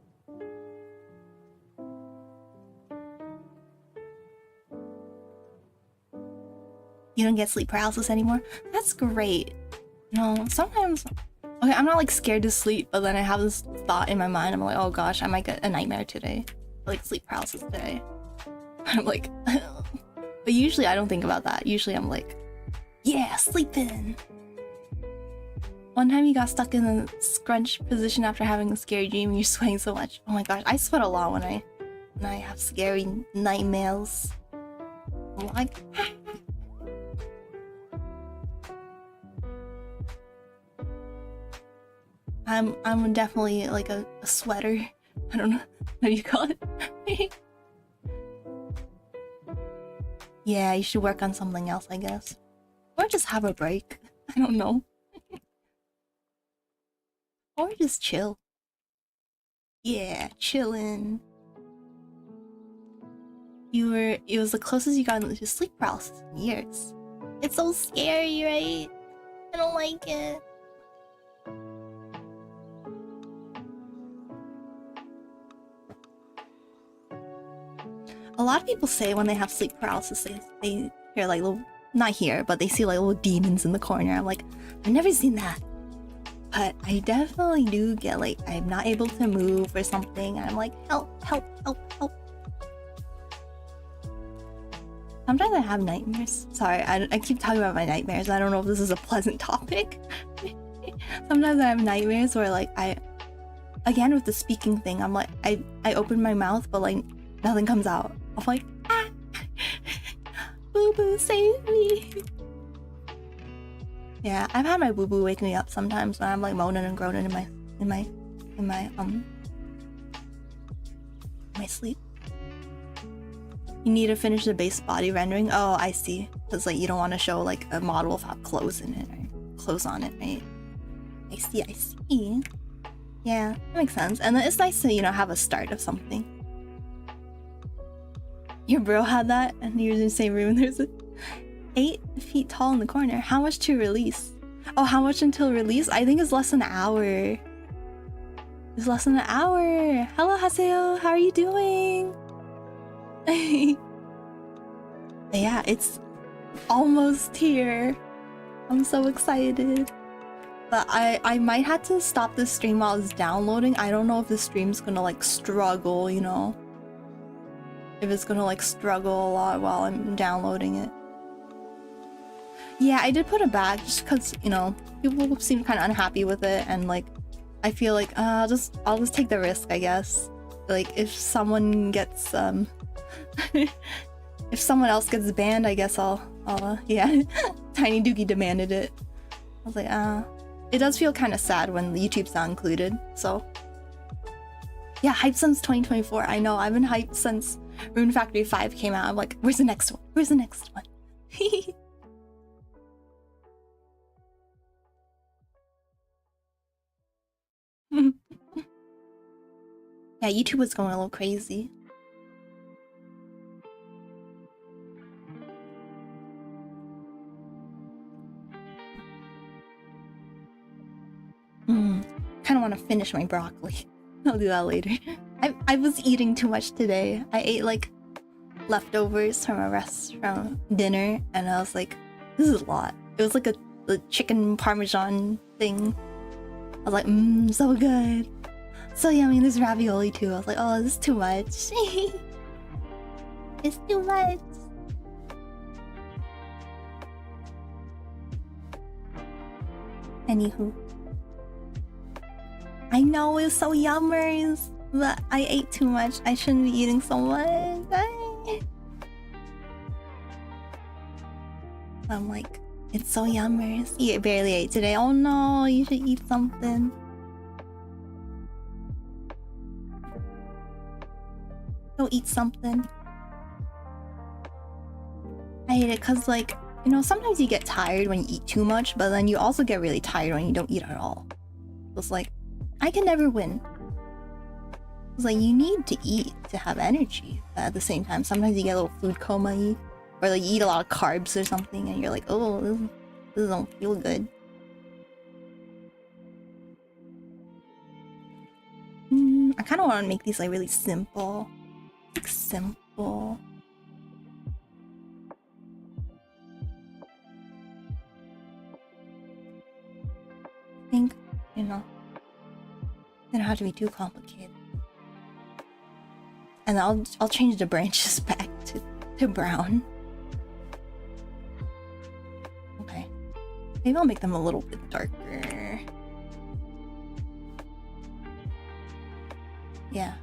You don't get sleep paralysis anymore? That's great. No, sometimes... Okay, I'm not like scared to sleep, but then I have this thought in my mind. I'm like, oh gosh, I might get a nightmare today. Like sleep paralysis today. I'm like... But usually I don't think about that. Usually I'm like, yeah, sleeping. One time you got stuck in a scrunch position after having a scary dream and you're sweating so much. Oh my gosh, I sweat a lot when I have scary nightmares. I'm like... I'm definitely like a sweater. I don't know what do you call it. Yeah, you should work on something else, I guess. Or just have a break. I don't know. Or just chill. Yeah, chillin'. It was the closest you got to sleep paralysis in years. It's so scary, right? I don't like it. A lot of people say when they have sleep paralysis, they hear like little, not here, but they see like little demons in the corner. I'm like, I've never seen that. But I definitely do get like, I'm not able to move or something. And I'm like, help. Sometimes I have nightmares. Sorry, I keep talking about my nightmares. I don't know if this is a pleasant topic. Sometimes I have nightmares where like again with the speaking thing, I'm like, I open my mouth, but like nothing comes out. I'm like, ah, boo boo, save me. Yeah, I've had my boo boo wake me up sometimes when I'm like moaning and groaning in my sleep. You need to finish the base body rendering. Oh, I see. Because like you don't want to show like a model without clothes in it, or clothes on it, right? I see. Yeah, that makes sense. And then it's nice to, you know, have a start of something. Your bro had that, and you're in the same room. There's a 8 feet tall in the corner. How much to release? Oh, how much until release? I think it's less than an hour. It's less than an hour. Hello, Haseo. How are you doing? But yeah, it's almost here. I'm so excited. But I might have to stop this stream while it's downloading. I don't know if the stream's gonna like struggle, you know? If it's gonna like struggle a lot while I'm downloading it. Yeah, I did put it back just because, you know, people seem kind of unhappy with it, and like I feel like I'll just take the risk, I guess. Like if someone gets if someone else gets banned, I guess I'll yeah. Tiny Dookie demanded it. I was like, it does feel kind of sad when YouTube's not included, so yeah, hyped since 2024. I know, I've been hyped since Rune Factory 5 came out. I'm like, where's the next one? Where's the next one? Yeah, YouTube was going a little crazy. Kind of want to finish my broccoli. I'll do that later. I was eating too much today. I ate like leftovers from a restaurant dinner, and I was like, this is a lot. It was like a chicken parmesan thing. I was like, so good. So yummy. There's ravioli too. I was like, oh, this is too much. It's too much. Anywho. I know it's so yummers, but I ate too much. I shouldn't be eating so much. I'm like, it's so yummers. You barely ate today. Oh no, you should eat something. Go eat something. I hate it because, like, you know, sometimes you get tired when you eat too much, but then you also get really tired when you don't eat at all. It's like, I can never win. It's like, you need to eat to have energy, but at the same time, sometimes you get a little food coma-y, or like you eat a lot of carbs or something, and you're like, oh, this don't feel good. I kind of want to make these like really simple. Like simple. I think, you know, they don't have to be too complicated. And I'll change the branches back to brown. Okay. Maybe I'll make them a little bit darker. Yeah.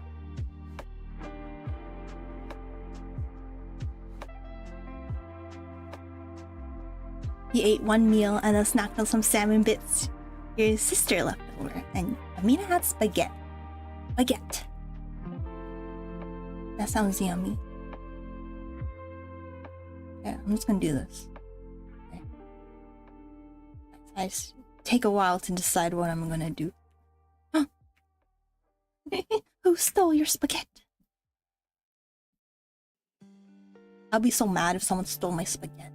He ate one meal and then snacked on some salmon bits your sister left over, and Amina had spaghetti. Baguette. That sounds yummy. Yeah, I'm just gonna do this. Okay. I take a while to decide what I'm gonna do. Huh. Who stole your spaghetti? I'll be so mad if someone stole my spaghetti.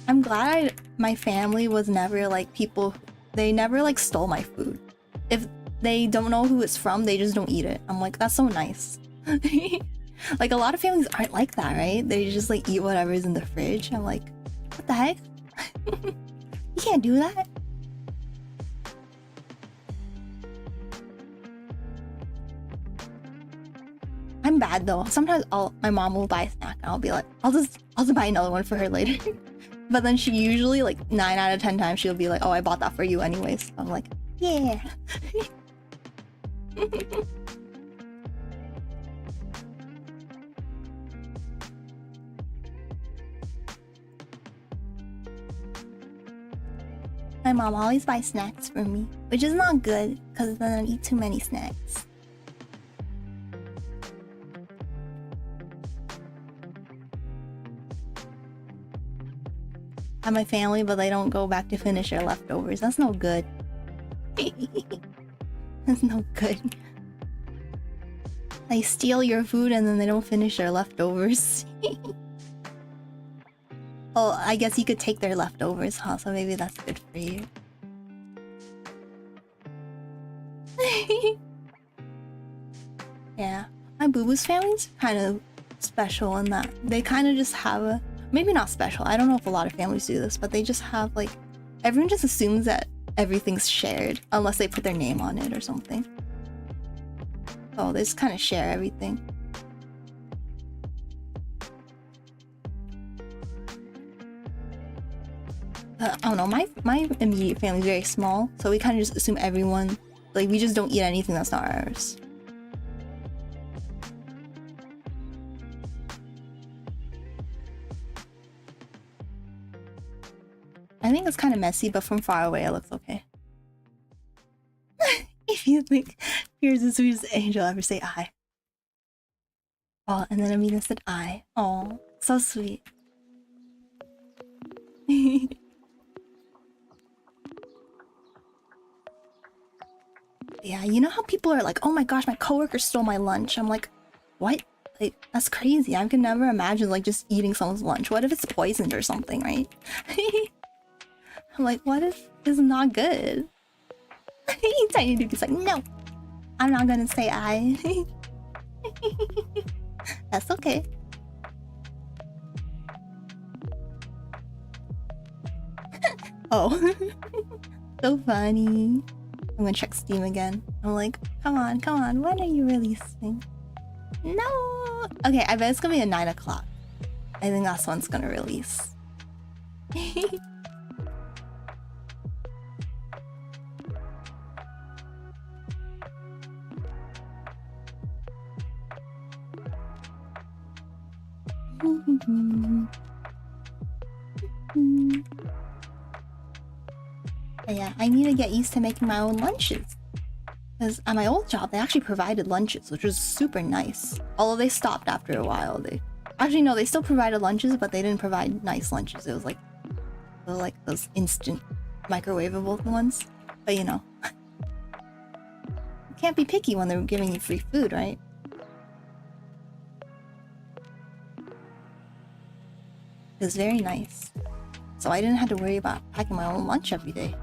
I'm glad my family was never like people. They never like stole my food. If they don't know who it's from, they just don't eat it. I'm like, that's so nice. Like, a lot of families aren't like that, right? They just like eat whatever's in the fridge. I'm like, what the heck? You can't do that. I'm bad though. Sometimes my mom will buy a snack and I'll be like, I'll just buy another one for her later. But then she usually, like 9 out of 10 times, she'll be like, oh, I bought that for you anyways. So I'm like, yeah. My mom always buys snacks for me, which is not good because then I eat too many snacks. I have my family, but they don't go back to finish their leftovers. That's no good. That's no good. They steal your food and then they don't finish their leftovers. Oh, I guess you could take their leftovers, huh? So maybe that's good for you. Yeah. My boo-boo's family's kind of special in that they kind of just have a... Maybe not special. I don't know if a lot of families do this, but they just have like... Everyone just assumes that everything's shared unless they put their name on it or something. So they just kind of share everything. I don't know, my immediate family is very small, so we kind of just assume everyone, like, we just don't eat anything that's not ours. I think it's kind of messy, but from far away it looks okay. If you think Pierre's the sweetest angel ever, say I. Oh, and then Amina said I. Oh, so sweet. Yeah, you know how people are like, oh my gosh, my coworker stole my lunch. I'm like, what? Like, that's crazy. I could never imagine like just eating someone's lunch. What if it's poisoned or something, right? I'm like, what if it's not good? Tiny Duke is like, no, I'm not gonna say I. That's okay. Oh, so funny. I'm gonna check Steam again. I'm like, come on, when are you releasing? No! Okay, I bet it's gonna be at 9 o'clock. I think that's when it's gonna release. But yeah, I need to get used to making my own lunches. Because at my old job, they actually provided lunches, which was super nice. Although they stopped after a while. Actually, no, they still provided lunches, but they didn't provide nice lunches. It was like those instant microwavable ones. But you know, you can't be picky when they're giving you free food, right? It was very nice. So I didn't have to worry about packing my own lunch every day.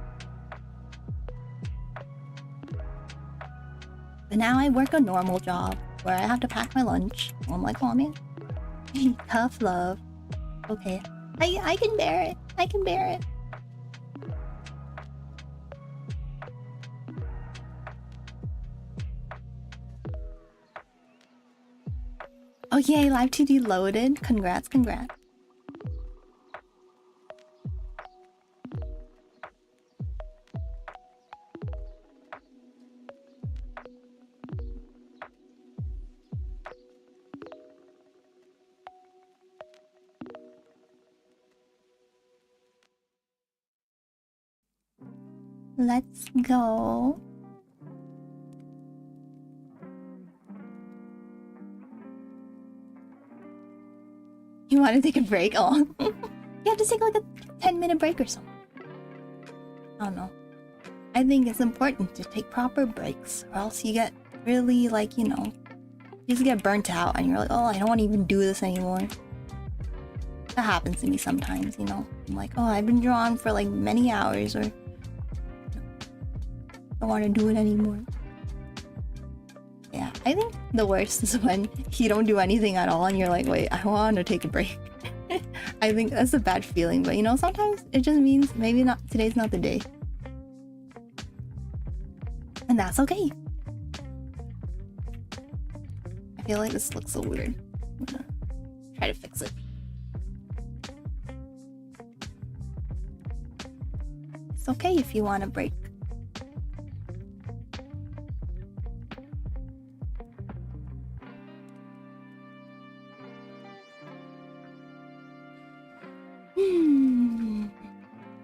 But now I work a normal job where I have to pack my lunch. I'm like, oh man, tough love. Okay, I can bear it. I can bear it. Oh yay, Live 2D loaded. Congrats, congrats. Let's go. You want to take a break? Oh, you have to take like a 10-minute break or something. I don't know. I think it's important to take proper breaks, or else you get really like, you know, you just get burnt out and you're like, oh, I don't want to even do this anymore. That happens to me sometimes, you know. I'm like, oh, I've been drawing for like many hours, or I don't want to do it anymore. Yeah, I think the worst is when you don't do anything at all and you're like, wait, I want to take a break. I think that's a bad feeling, but you know, sometimes it just means maybe not today's not the day. And that's okay. I feel like this looks so weird. I'm gonna try to fix it. It's okay if you want a break.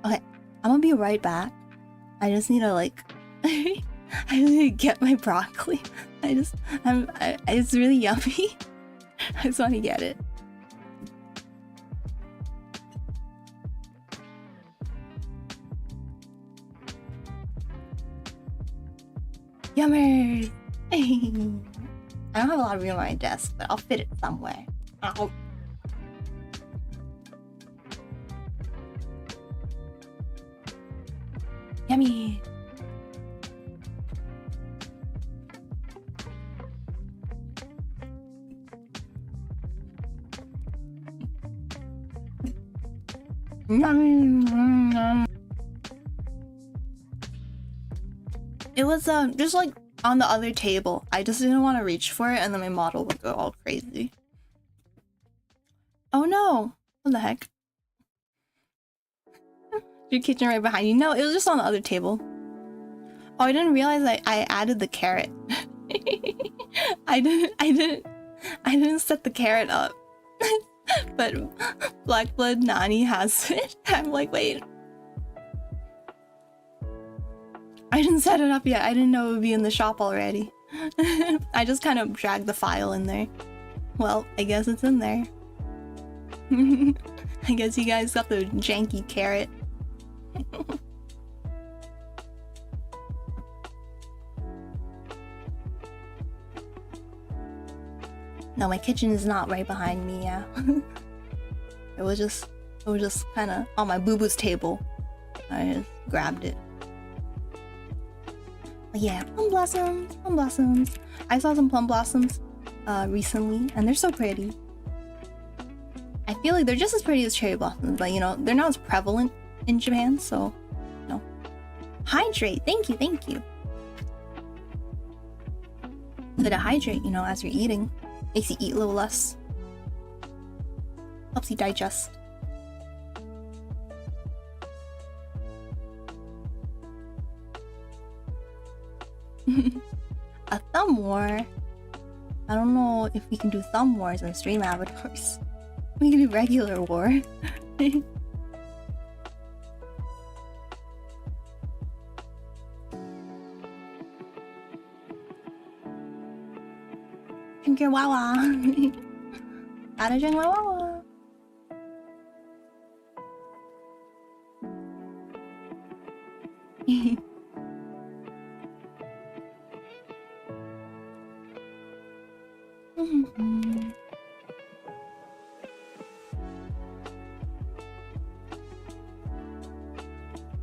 Okay, I'm gonna be right back. I just need to like I need to get my broccoli. It's really yummy. I just want to get it. Yummers! I don't have a lot of room on my desk, but I'll fit it somewhere. Ow. Yummy! It was just like on the other table. I just didn't want to reach for it, and then my model would go all crazy. Oh no! What the heck? Your kitchen right behind you. No, it was just on the other table. Oh, I didn't realize I added the carrot. I didn't set the carrot up. But Blackblood Nani has it. I'm like, wait. I didn't set it up yet. I didn't know it would be in the shop already. I just kind of dragged the file in there. Well, I guess it's in there. I guess you guys got the janky carrot. No, my kitchen is not right behind me, yeah. It was just kind of on my boo-boo's table. I just grabbed it. But yeah, plum blossoms. I saw some plum blossoms recently, and they're so pretty. I feel like they're just as pretty as cherry blossoms, but you know, they're not as prevalent in Japan, so no. Hydrate, thank you. Good to hydrate, you know, as you're eating. Makes you eat a little less. Helps you digest. A thumb war? I don't know if we can do thumb wars on stream avatars. We can do regular war. Drink your wawa. Gotta drink my wawa.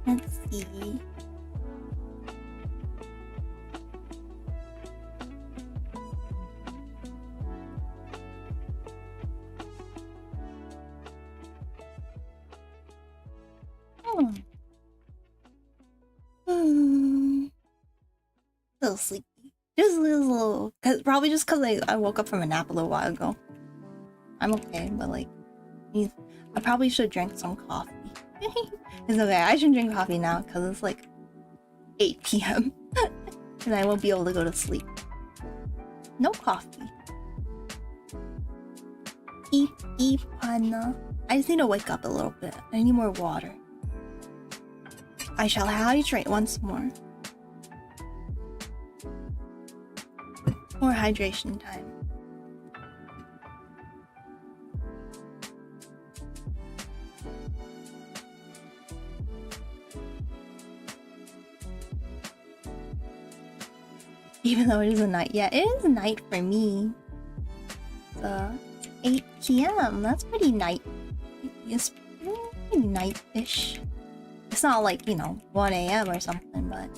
Let's see. Little sleepy. Just a little, probably just because I woke up from a nap a little while ago. I'm okay, but like, I probably should drink some coffee. It's okay, I should drink coffee now because it's like 8 p.m. and I won't be able to go to sleep. No coffee. Ipana. I just need to wake up a little bit. I need more water. I shall hydrate once more. More hydration time. Even though it is a night. Yeah, it is a night for me. It's 8 p.m. That's pretty night. It's pretty night-ish. It's not like, you know, 1 a.m. or something, but...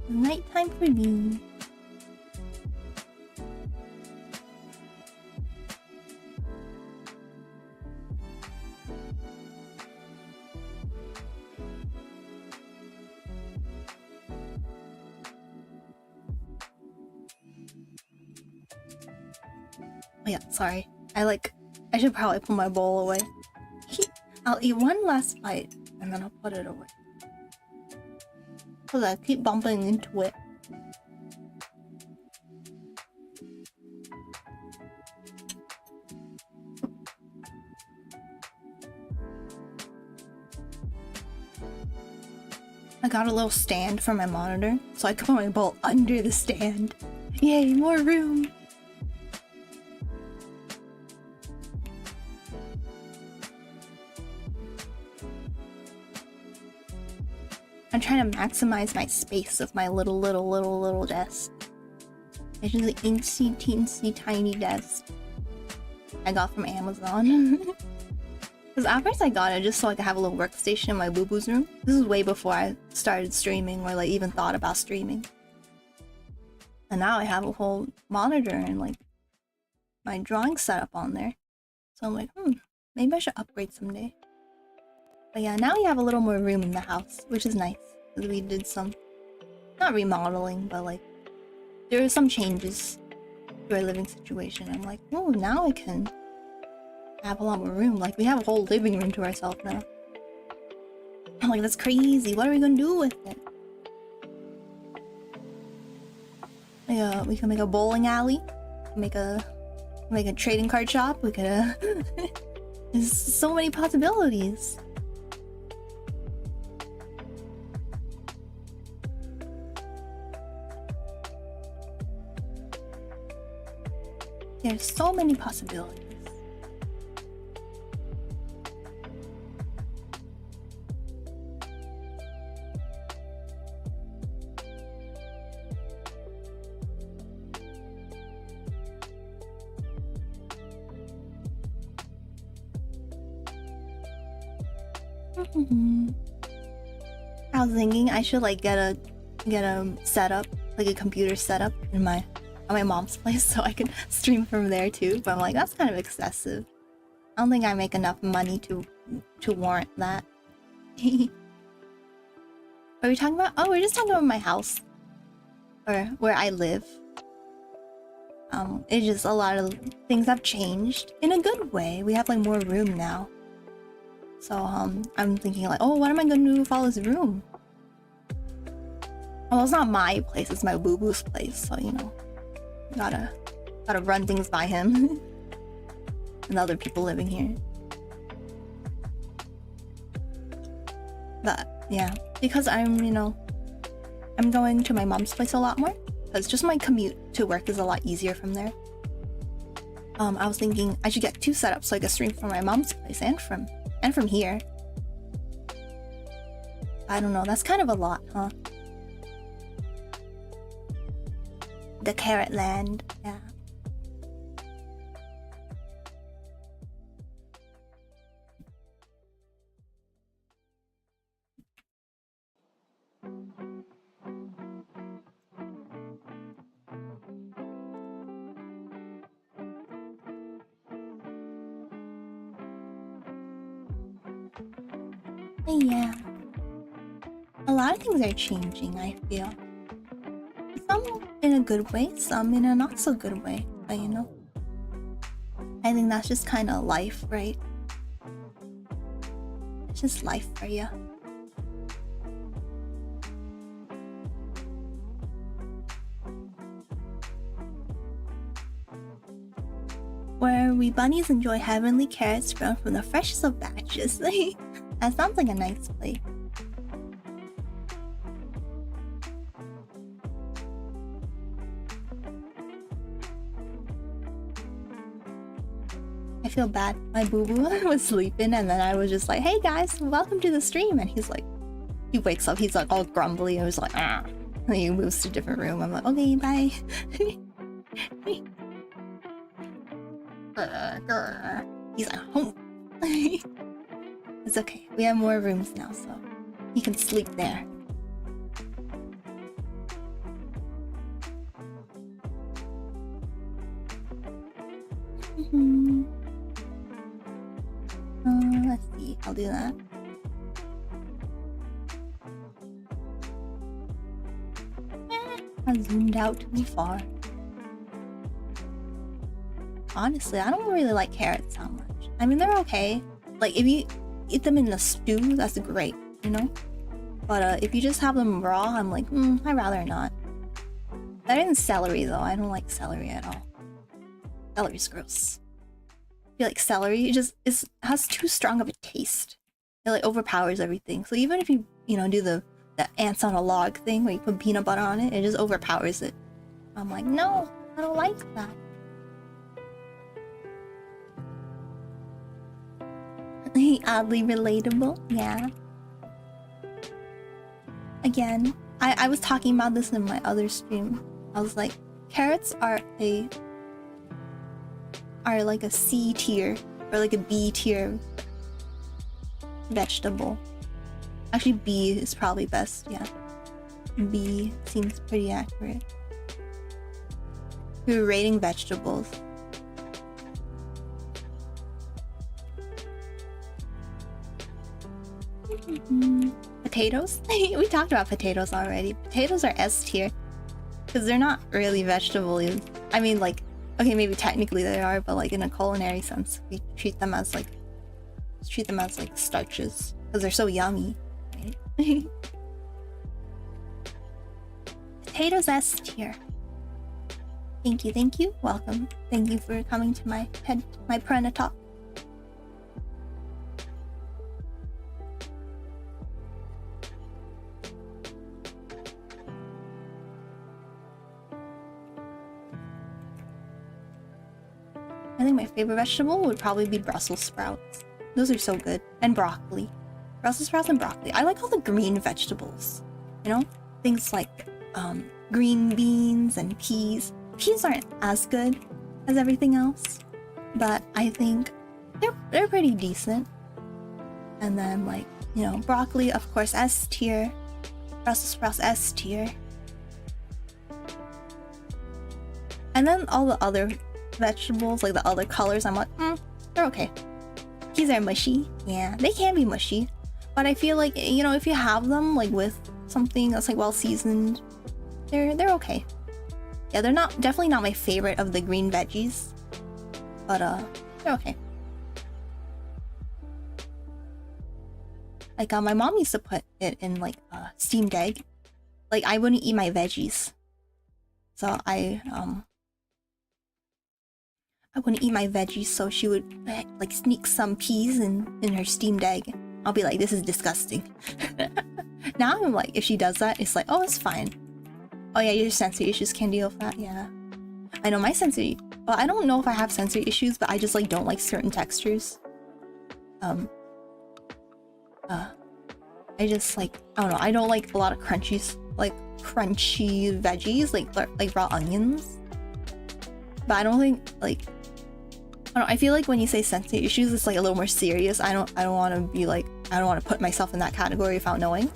Nighttime for me. Oh yeah, sorry. I should probably put my bowl away. I'll eat one last bite and then I'll put it away. Cause I keep bumping into it. I got a little stand for my monitor, so I can put my bowl under the stand. Yay, more room! I'm trying to maximize my space of my little desk. It's just an teensy tiny desk I got from Amazon. Because at first I got it just so I could have a little workstation in my boo-boo's room. This is way before I started streaming or like even thought about streaming. And now I have a whole monitor and like my drawing setup on there. So I'm like, maybe I should upgrade someday. But yeah, now we have a little more room in the house, which is nice. Because we did some, not remodeling, but like, there were some changes to our living situation. I'm like, oh, now I can have a lot more room. Like, we have a whole living room to ourselves now. I'm like, that's crazy. What are we gonna do with it? We can make a bowling alley. Make a trading card shop. We could there's so many possibilities. There's so many possibilities. I was thinking I should like get a setup, like a computer setup in my mom's place so I can stream from there too. But I'm like, that's kind of excessive. I don't think I make enough money to warrant that. What are we talking about? Oh, we're just talking about my house, or where I live. It's just a lot of things have changed in a good way. We have like more room now. So I'm thinking like, oh, what am I gonna do with all this room? Well, it's not my place, it's my boo-boo's place, so you know, gotta run things by him and other people living here. But yeah, because I'm going to my mom's place a lot more, because just my commute to work is a lot easier from there. I was thinking I should get 2 setups so I can stream from my mom's place and from here. I don't know, that's kind of a lot, huh? The carrot land, yeah. Yeah. A lot of things are changing, I feel. Some in a good way, some in a not so good way, but you know, I think that's just kind of life, right? It's just life for you. Where we bunnies enjoy heavenly carrots grown from the freshest of batches. That sounds like a nice place. I feel bad. My boo-boo was sleeping and then I was just like, hey guys, welcome to the stream. And he's like, he wakes up, he's like all grumbly. I was like, ah. And he moves to a different room. I'm like, okay, bye. He's like, home. It's okay. We have more rooms now, so he can sleep there. Let's see. I'll do that. I zoomed out too far. honestly. I don't really like carrots that much. I mean, they're okay. Like, if you eat them in a stew, that's great, you know? But if you just have them raw, I'm like, I'd rather not. Better than celery, though. I don't like celery at all. Celery's gross. I feel like celery has too strong of a taste. It like overpowers everything. So even if you do the ants on a log thing where you put peanut butter on it, it just overpowers it. I'm like, no, I don't like that. Oddly relatable, yeah. Again, I was talking about this in my other stream. I was like, carrots are like a C tier or like a B tier vegetable. Actually, B is probably best, yeah. B seems pretty accurate. We're rating vegetables. Potatoes? We talked about potatoes already. Potatoes are S tier because they're not really vegetables. I mean, like, okay, maybe technically they are, but like in a culinary sense, we treat them as like starches because they're so yummy, right? Potatoes S tier. Thank you. Welcome. Thank you for coming to my Purena talk. I think my favorite vegetable would probably be Brussels sprouts. Those are so good. And broccoli. Brussels sprouts and broccoli. I like all the green vegetables. You know? Things like green beans and peas. Peas aren't as good as everything else, but I think they're pretty decent. And then like, broccoli, of course, S tier. Brussels sprouts, S tier. And then all the other vegetables, like the other colors, I'm like, they're okay. Peas are mushy. Yeah, they can be mushy. But I feel like, if you have them like with something that's like well seasoned, they're okay. Yeah, they're definitely not my favorite of the green veggies, but they're okay. Like my mom used to put it in like steamed egg. Like I wouldn't eat my veggies, so I wouldn't eat my veggies, so she would like sneak some peas in her steamed egg. I'll be like, this is disgusting. Now I'm like, if she does that, it's like, oh, it's fine. Oh yeah, your sensory issues can deal with that, yeah. I know my sensory... Well, I don't know if I have sensory issues, but I just like don't like certain textures. I just like... I don't know, I don't like a lot of crunchy veggies, like raw onions. But I don't think, like... I don't know, I feel like when you say sensory issues, it's like a little more serious. I don't want to be like... I don't want to put myself in that category without knowing.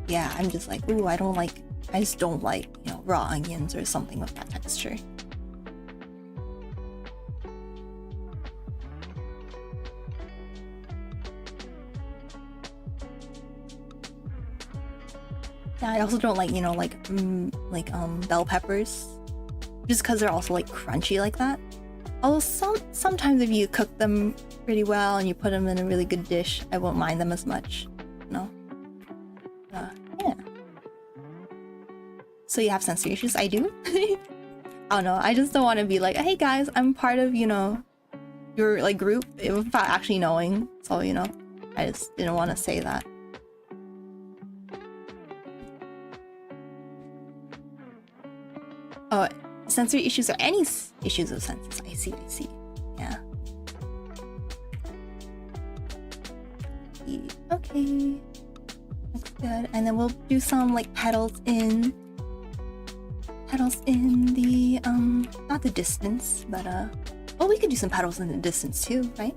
Yeah, I'm just like, ooh, I just don't like, raw onions or something with that texture. Yeah, I also don't like, bell peppers. Just because they're also like crunchy like that. Although sometimes if you cook them pretty well and you put them in a really good dish, I won't mind them as much. No. Yeah. So you have sensory issues? I do? I don't know. I just don't want to be like, hey guys, I'm part of, your like group without actually knowing. So, I just didn't want to say that. Oh, sensory issues or any issues of senses. I see. Yeah. Okay. That's good. And then we'll do some like petals in the not the distance, but well, we could do some petals in the distance too, right?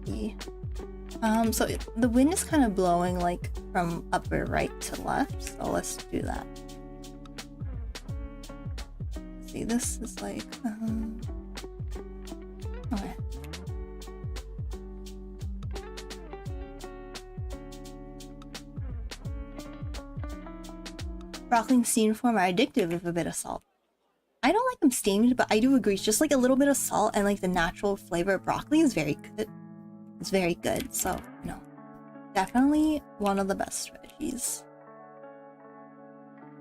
Yeah. So the wind is kind of blowing like from upper right to left, so let's do that. See, this is like okay. broccoli in steamed form are addictive with a bit of salt. I don't like them steamed, but I do agree. Just like a little bit of salt and like the natural flavor of broccoli is very good. It's very good. So, no. Definitely one of the best veggies.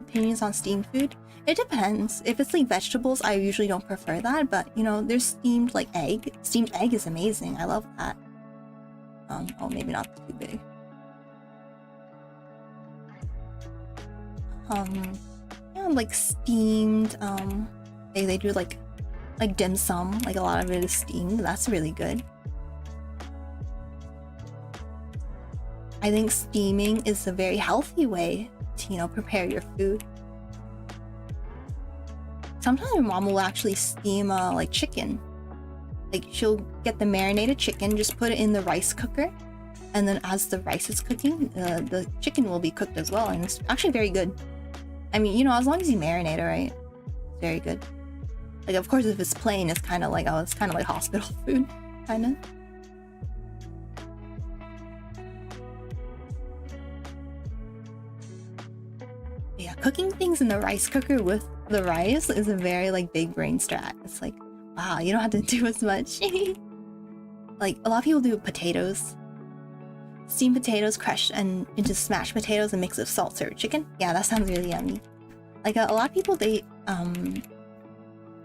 Opinions on steamed food? It depends. If it's like vegetables, I usually don't prefer that. But, you know, there's steamed like egg. Steamed egg is amazing. I love that. Oh, maybe not too big. Yeah, like steamed, they do like dim sum, like a lot of it is steamed. That's really good. I think steaming is a very healthy way to, you know, prepare your food. Sometimes my mom will actually steam like chicken. Like she'll get the marinated chicken, just put it in the rice cooker, and then as the rice is cooking, the chicken will be cooked as well, and it's actually very good. I mean, you know, as long as you marinate it right, it's very good. Like, of course, if it's plain, it's kind of like, oh, it's kind of like hospital food, kind of. Yeah, cooking things in the rice cooker with the rice is a very like big brain strat. It's like, wow, you don't have to do as much. Like a lot of people do potatoes, steamed potatoes crushed and into smashed potatoes and mix with salt served chicken. Yeah, that sounds really yummy. Like a lot of people, they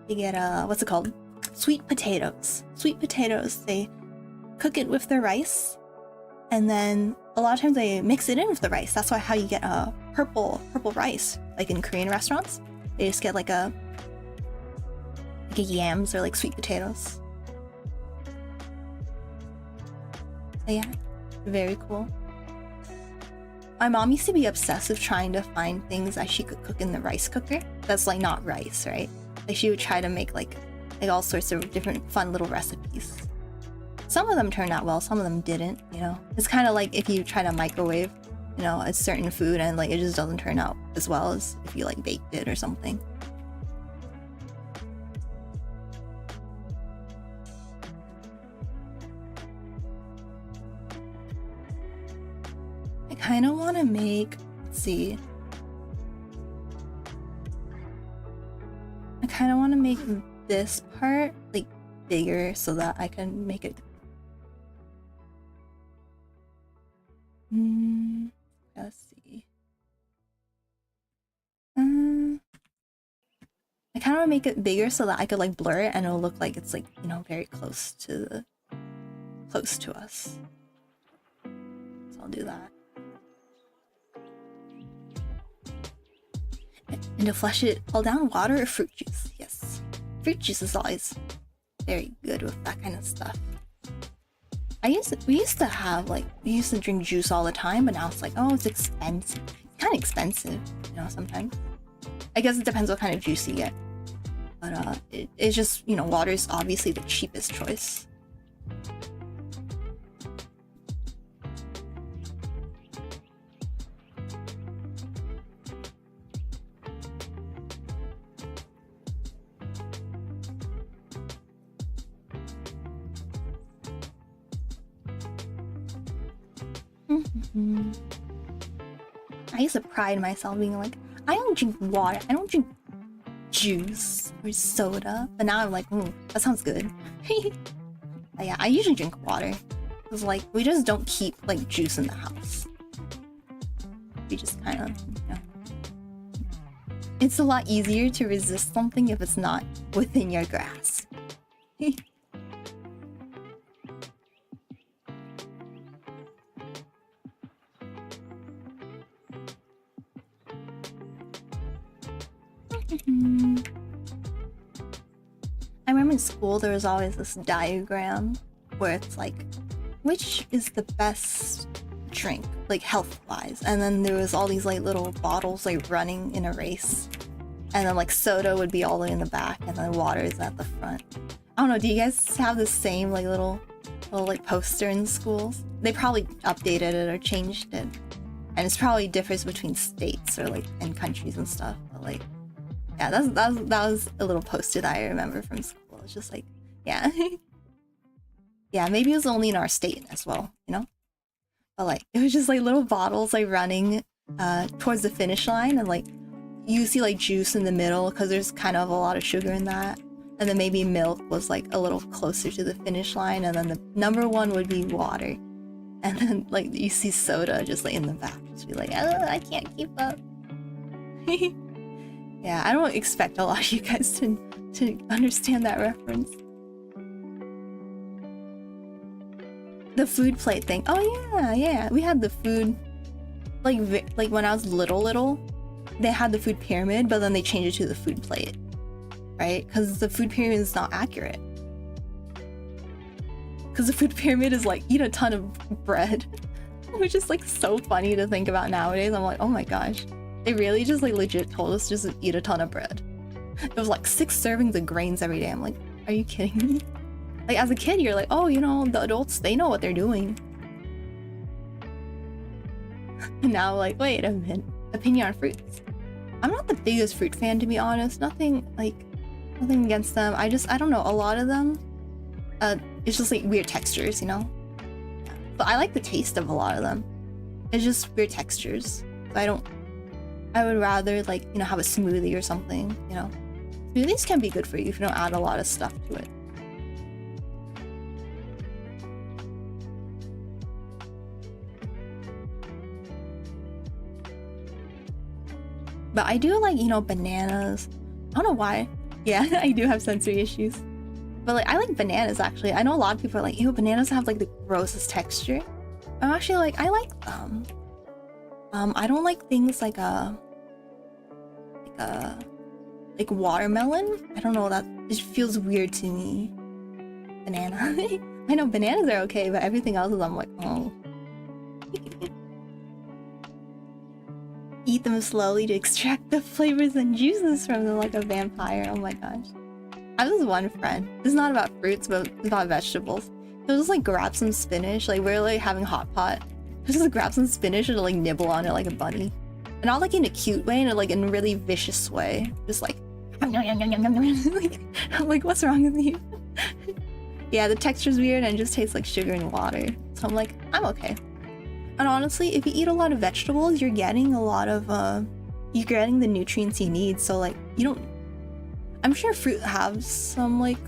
get what's it called? Sweet potatoes. Sweet potatoes. They cook it with their rice, and then a lot of times they mix it in with the rice. That's why how you get a purple rice, like in Korean restaurants. They just get like a yams or like sweet potatoes. So yeah, very cool. My mom used to be obsessed with trying to find things that she could cook in the rice cooker. That's like not rice, right? Like she would try to make like all sorts of different fun little recipes. Some of them turned out well, some of them didn't, you know? It's kind of like if you try to microwave, you know, a certain food and like it just doesn't turn out as well as if you like baked it or something. I kind of want to make, let's see. I kind of want to make this part like bigger so that I can make it. Let's see. I kind of want to make it bigger so that I could like blur it and it'll look like it's like, you know, very close to us. So I'll do that. And to flush it all down, water or fruit juice? Yes. Fruit juice is always very good with that kind of stuff. We used to drink juice all the time, but now it's like, oh, it's expensive. It's kind of expensive, you know, sometimes. I guess it depends what kind of juice you get. But it's just, you know, water is obviously the cheapest choice. I used to pride myself being like, I don't drink water, I don't drink juice or soda, but now I'm like, that sounds good. But yeah, I usually drink water. Cause like, we just don't keep like juice in the house. We just kind of, you know. It's a lot easier to resist something if it's not within your grasp. I remember in school there was always this diagram where it's like, which is the best drink, like health-wise, and then there was all these like little bottles like running in a race, and then like soda would be all the way in the back, and then water is at the front. I don't know, do you guys have the same like little like poster in schools? They probably updated it or changed it, and it's probably differs between states or like and countries and stuff, but like, yeah, that was a little poster that I remember from school. It's just like, yeah. Yeah, maybe it was only in our state as well, you know? But like, it was just like little bottles like running towards the finish line, and like you see like juice in the middle because there's kind of a lot of sugar in that. And then maybe milk was like a little closer to the finish line, and then the number one would be water. And then like you see soda just like in the back. Just be like, oh, I can't keep up. Yeah, I don't expect a lot of you guys to understand that reference. The food plate thing. Oh yeah. We had the food like when I was little, they had the food pyramid, but then they changed it to the food plate. Right? Because the food pyramid is not accurate. Because the food pyramid is like, eat a ton of bread. Which is like so funny to think about nowadays. I'm like, oh my gosh. They really just like legit told us just to eat a ton of bread. It was like 6 servings of grains every day. I'm like, are you kidding me? Like as a kid, you're like, oh, you know, the adults, they know what they're doing. And now like, wait a minute. Opinion on fruits. I'm not the biggest fruit fan, to be honest. Nothing against them. I don't know, a lot of them it's just like weird textures, you know. But I like the taste of a lot of them. It's just weird textures. I would rather like, you know, have a smoothie or something, you know. Smoothies can be good for you if you don't add a lot of stuff to it. But I do like, you know, bananas. I don't know why. Yeah, I do have sensory issues. But like, I like bananas actually. I know a lot of people are like, ew, bananas have like the grossest texture. I'm actually like, I like them. I don't like things like watermelon. I don't know, that it feels weird to me. Banana. I know bananas are okay, but everything else is I'm like, oh. Eat them slowly to extract the flavors and juices from them like a vampire. Oh my gosh. I have this one friend. This is not about fruits, but it's about vegetables. He'll just like grab some spinach. Like we're like having hot pot. He'll just grab some spinach and like nibble on it like a bunny. And not like in a cute way, and like in a really vicious way. Just like, I'm like, what's wrong with you? Yeah, the texture's weird and it just tastes like sugar and water. So I'm like, I'm okay. And honestly, if you eat a lot of vegetables, you're getting a lot of you're getting the nutrients you need. So like, you don't, I'm sure fruit has some like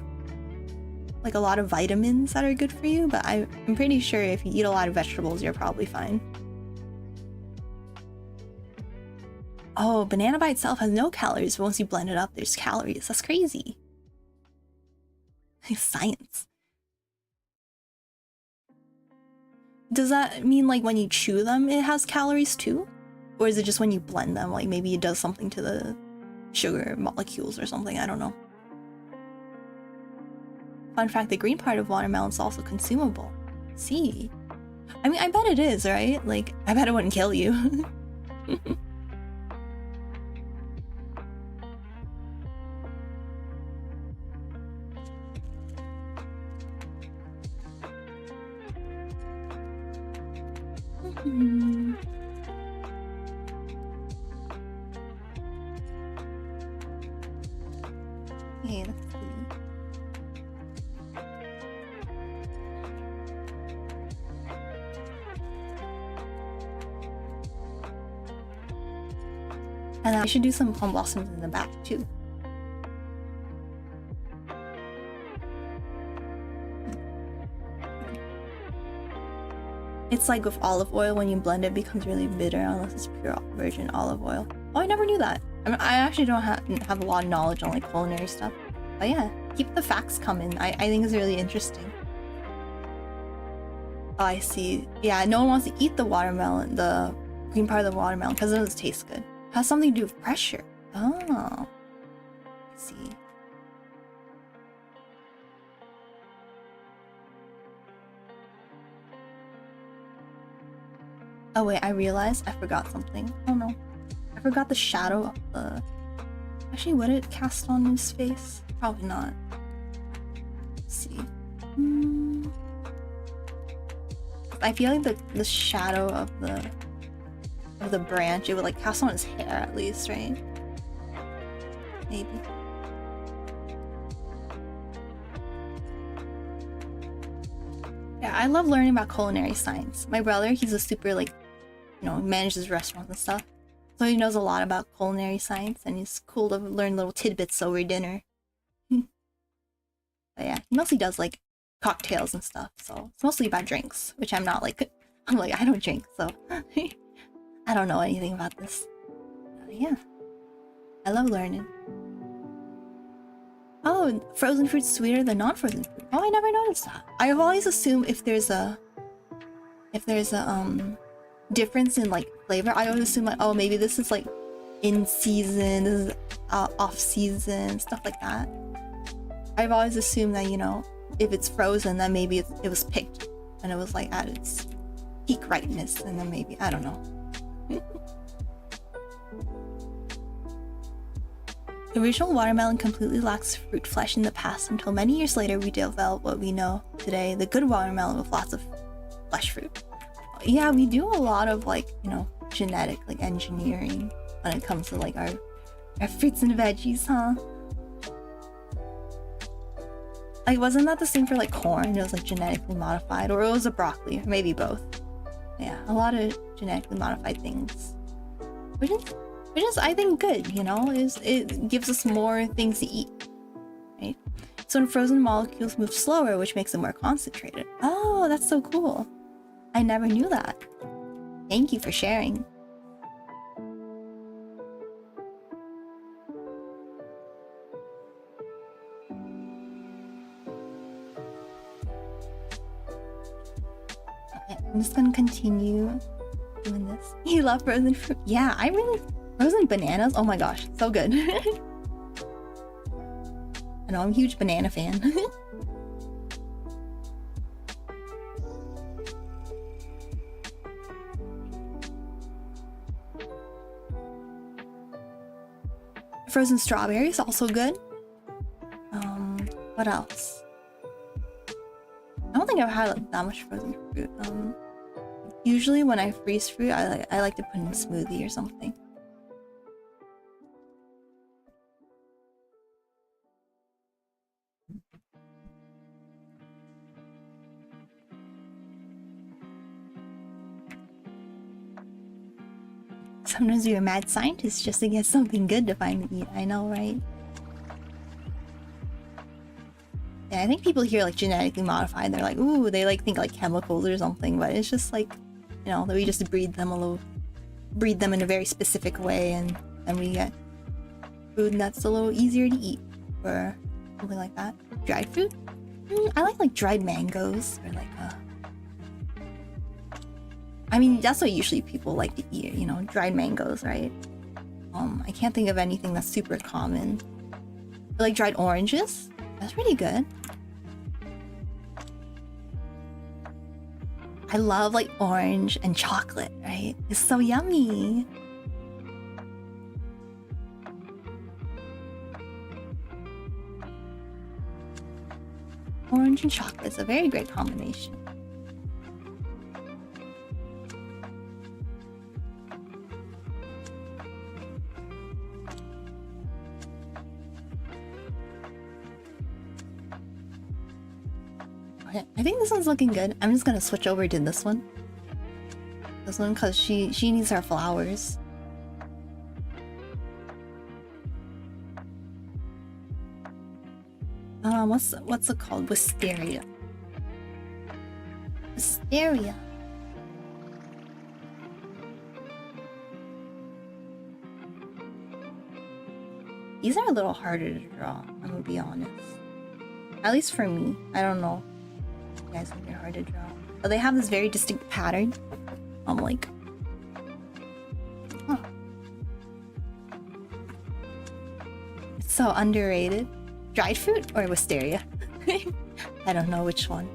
a lot of vitamins that are good for you, but I'm pretty sure if you eat a lot of vegetables, you're probably fine. Oh, banana by itself has no calories, but once you blend it up, there's calories. That's crazy. Science. Does that mean like when you chew them, it has calories too? Or is it just when you blend them? Like maybe it does something to the sugar molecules or something, I don't know. Fun fact, the green part of watermelon is also consumable. See? I mean, I bet it is, right? Like, I bet it wouldn't kill you. Okay, let's see. And I should do some plum blossoms in the back too. It's like with olive oil, when you blend it becomes really bitter unless it's pure virgin olive oil. Oh, I never knew that. I actually don't have a lot of knowledge on like culinary stuff. But yeah, keep the facts coming. I think it's really interesting. Oh, I see. Yeah, no one wants to eat the watermelon, the green part of the watermelon, because it doesn't taste good. It has something to do with pressure. Oh, I see. Oh wait, I realized I forgot something. Oh no. I forgot the shadow of the... Actually, would it cast on his face? Probably not. Let's see. I feel like the shadow of the branch, it would like cast on his hair at least, right? Maybe. Yeah, I love learning about culinary science. My brother, he's a super like, you know, manages restaurants and stuff. So he knows a lot about culinary science, and it's cool to learn little tidbits over dinner. But yeah, he mostly does like cocktails and stuff, so it's mostly about drinks, which I'm not like. I'm like, I don't drink, so I don't know anything about this. But yeah, I love learning. Oh, frozen fruit's sweeter than non-frozen fruit. Oh, I never noticed that. I've always assumed if there's a difference in like flavor, I always assume like, oh, maybe this is like in season, this is off season, stuff like that. I've always assumed that, you know, if it's frozen, then maybe it was picked and it was like at its peak ripeness, and then maybe, I don't know. The original watermelon completely lacks fruit flesh in the past until many years later we developed what we know today, the good watermelon with lots of flesh fruit. Yeah, we do a lot of like, you know, genetic like engineering when it comes to like our fruits and veggies, huh? Like, wasn't that the same for like corn? It was like genetically modified, or it was a broccoli, or maybe both. Yeah, a lot of genetically modified things, which is I think good, you know. It gives us more things to eat, right? So when frozen molecules move slower, which makes them more concentrated. Oh, that's so cool. I never knew that. Thank you for sharing. Okay, I'm just gonna continue doing this. You love frozen fruit? Yeah, I really... Frozen bananas? Oh my gosh, so good. I know, I'm a huge banana fan. Frozen strawberries, also good. What else? I don't think I've had that much frozen fruit. Usually when I freeze fruit, I like to put in a smoothie or something. Sometimes you're a mad scientist just to get something good to find to eat. I know, right? Yeah, I think people hear like genetically modified, they're like, ooh, they like think like chemicals or something, but it's just like, you know, that we just breed them in a very specific way, and then we get food that's a little easier to eat, or something like that. Dried fruit? I like dried mangoes, or like I mean, that's what usually people like to eat, you know, dried mangoes, right? I can't think of anything that's super common. But, like dried oranges? That's pretty good. I love like orange and chocolate, right? It's so yummy. Orange and chocolate is a very great combination. Okay, I think this one's looking good. I'm just gonna switch over to this one. This one, because she needs her flowers. What's it called? Wisteria. Wisteria. These are a little harder to draw, I'm gonna be honest. At least for me. I don't know. You guys think they're hard to draw. But they have this very distinct pattern. I'm like, huh. It's so underrated. Dried fruit or wisteria? I don't know which one.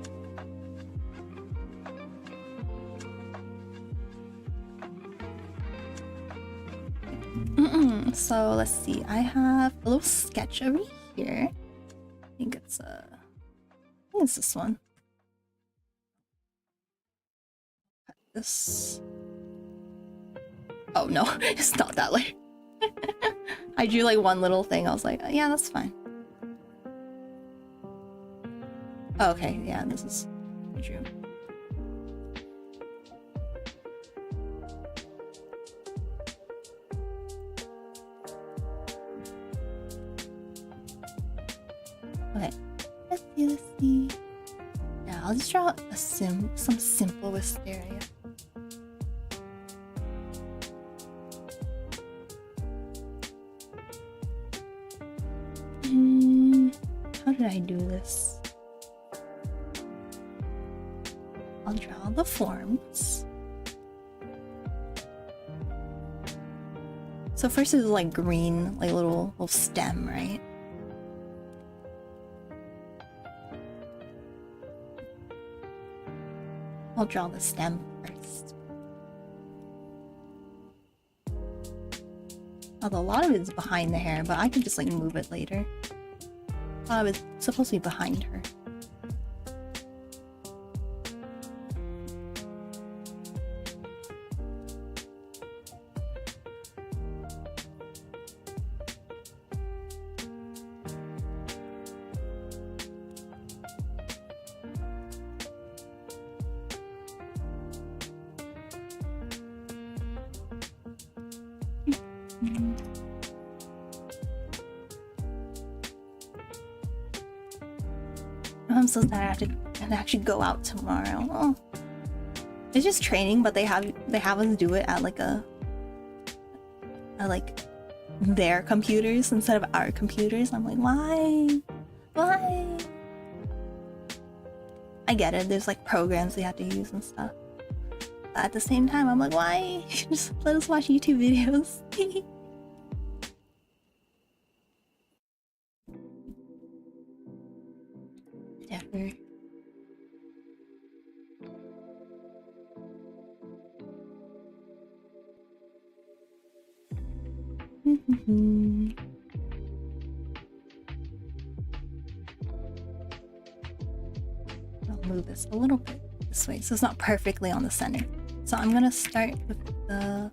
So let's see. I have a little sketch over here. I think it's this one. This. Oh no, it's not that way. I drew like one little thing. I was like, yeah, that's fine. Oh, okay, yeah, this is what I drew. let's see. Yeah, I'll just draw some simple wisteria. How did I do this? I'll draw the forms. So first is like green, like little stem, right? I'll draw the stem first. Although a lot of it is behind the hair, but I can just like move it later. A lot of it's supposed to be behind her. I'm so sad I have to actually go out tomorrow. Oh. It's just training, but they have us do it at like their computers instead of our computers. I'm like, why? Why? I get it, there's like programs they have to use and stuff. But at the same time, I'm like, why? Just let us watch YouTube videos. Never. I'll move this a little bit this way so it's not perfectly on the center. So I'm gonna start with the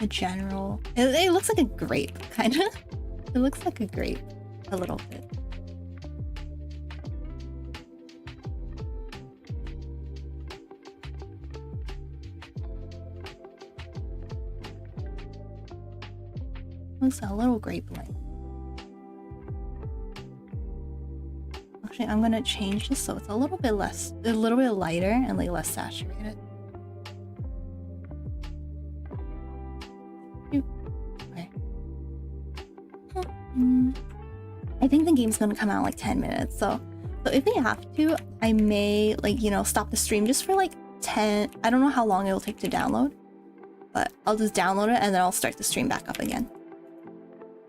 general. It looks like a grape, kind of. It looks like a grape a little bit. Looks a little grape-like. Actually, I'm gonna change this so it's a little bit lighter and like less saturated. Okay. I think the game's gonna come out in like 10 minutes, so if they have to, I may like, you know, stop the stream just for like 10. I don't know how long it'll take to download, but I'll just download it and then I'll start the stream back up again.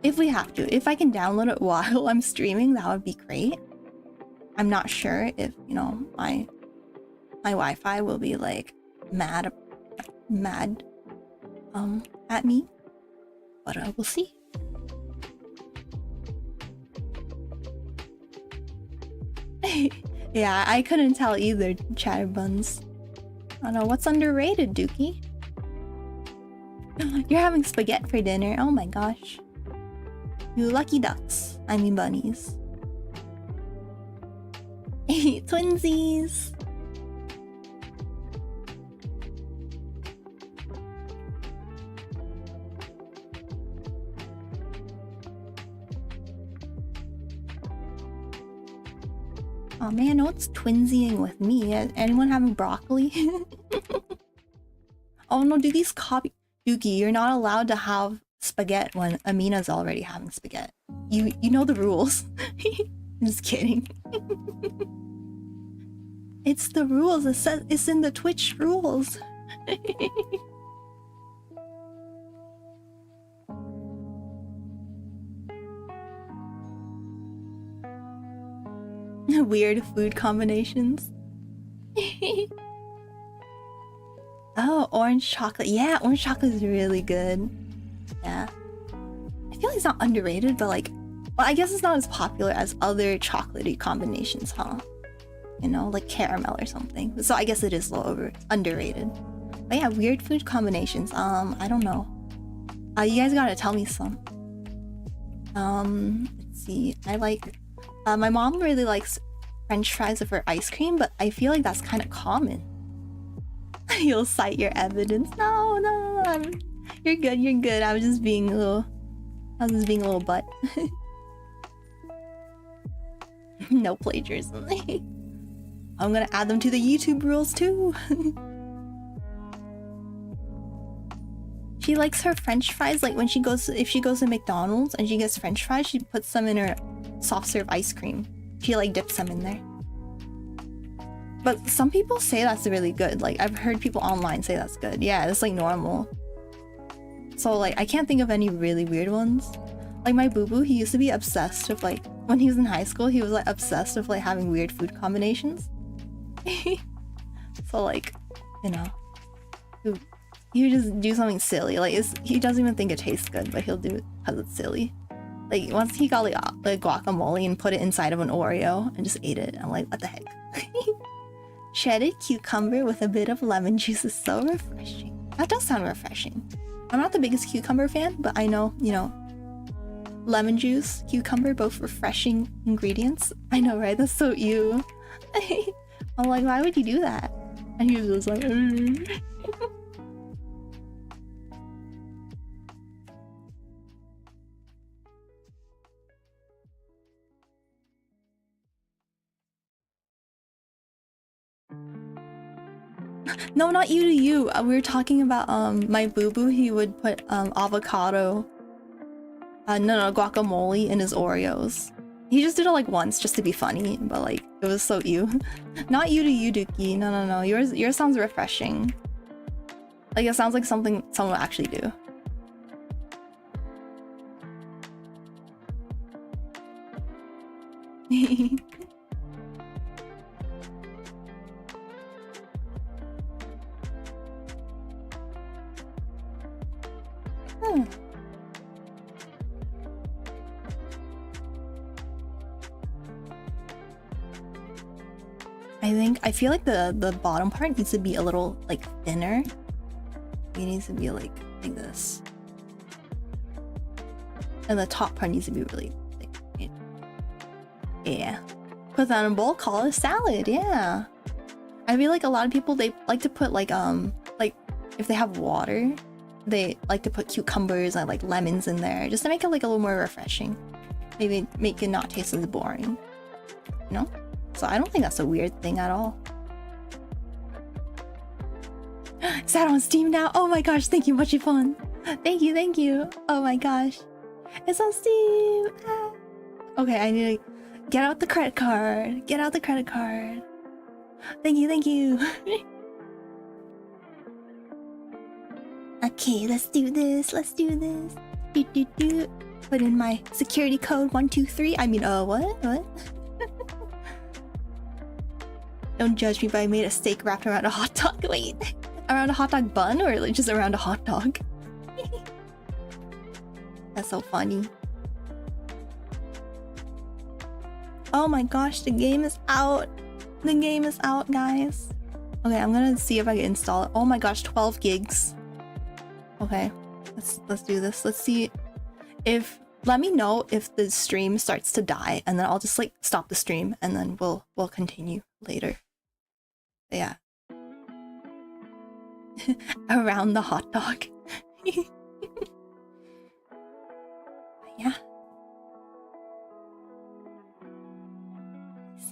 If we have to. If I can download it while I'm streaming, that would be great. I'm not sure if, you know, my Wi-Fi will be like mad at me, but we'll see. Yeah, I couldn't tell either, Chatterbuns. I don't know, what's underrated, Dookie? You're having spaghetti for dinner? Oh my gosh. You lucky ducks. I mean bunnies. Twinsies! Oh man, no, it's twinsying with me. Anyone having broccoli? Oh no, do these copy... Dookie, you're not allowed to have spaghetti when Amina's already having spaghetti. You know the rules. Just kidding. It's the rules. It says it's in the Twitch rules. Weird food combinations. Oh, orange chocolate. Yeah, orange chocolate is really good. Yeah. I feel like it's not underrated, but like, well, I guess it's not as popular as other chocolatey combinations, huh? You know, like caramel or something. So I guess it is a little underrated. But yeah, weird food combinations. I don't know. You guys gotta tell me some. Let's see. I like... my mom really likes French fries with her ice cream, but I feel like that's kind of common. You'll cite your evidence. No, you're good. I was just being a little butt. No plagiarism. I'm gonna add them to the YouTube rules too. She likes her French fries, like when if she goes to McDonald's and she gets French fries, she puts them in her soft serve ice cream. She like dips them in there. But some people say that's really good. Like I've heard people online say that's good. Yeah, it's like normal. So like I can't think of any really weird ones. Like my boo-boo, he used to be obsessed with like, when he was in high school, he was like obsessed with like having weird food combinations. So like, you know, he would just do something silly. Like he doesn't even think it tastes good, but he'll do it because it's silly. Like once he got like guacamole and put it inside of an Oreo and just ate it. I'm like, what the heck? Shredded cucumber with a bit of lemon juice is so refreshing. That does sound refreshing. I'm not the biggest cucumber fan, but I know, you know, lemon juice, cucumber, both refreshing ingredients. I know, right? That's so ew. I'm like, why would you do that? And he was just like, No, not you to you. We were talking about my boo-boo. He would put avocado, guacamole in his Oreos. He just did it like once just to be funny, but like it was so ew. Not you to you, Dookie. No. Yours sounds refreshing. Like it sounds like something someone would actually do. I feel like the bottom part needs to be a little like thinner. It needs to be like this. And the top part needs to be really thick. Yeah. Put that in a bowl, call it a salad, yeah. I feel like a lot of people, they like to put like if they have water, they like to put cucumbers and like lemons in there just to make it like a little more refreshing. Maybe make it not taste as boring. You know? So I don't think that's a weird thing at all. Is that on Steam now? Oh my gosh, thank you, Mochi Fun. Thank you. Oh my gosh. It's on Steam. Ah. Okay, I need to get out the credit card. Thank you. Okay, let's do this. Do. Put in my security code 123. I mean, what? Don't judge me, but I made a steak wrapped around a hot dog. Wait, around a hot dog bun or like just around a hot dog? That's so funny. Oh my gosh, the game is out. Guys. Okay, I'm gonna see if I can install it. Oh my gosh, 12 gigs. Okay, let's do this. Let's see if, let me know if the stream starts to die, and then I'll just like stop the stream and then we'll continue later. Yeah. Around the hot dog. Yeah.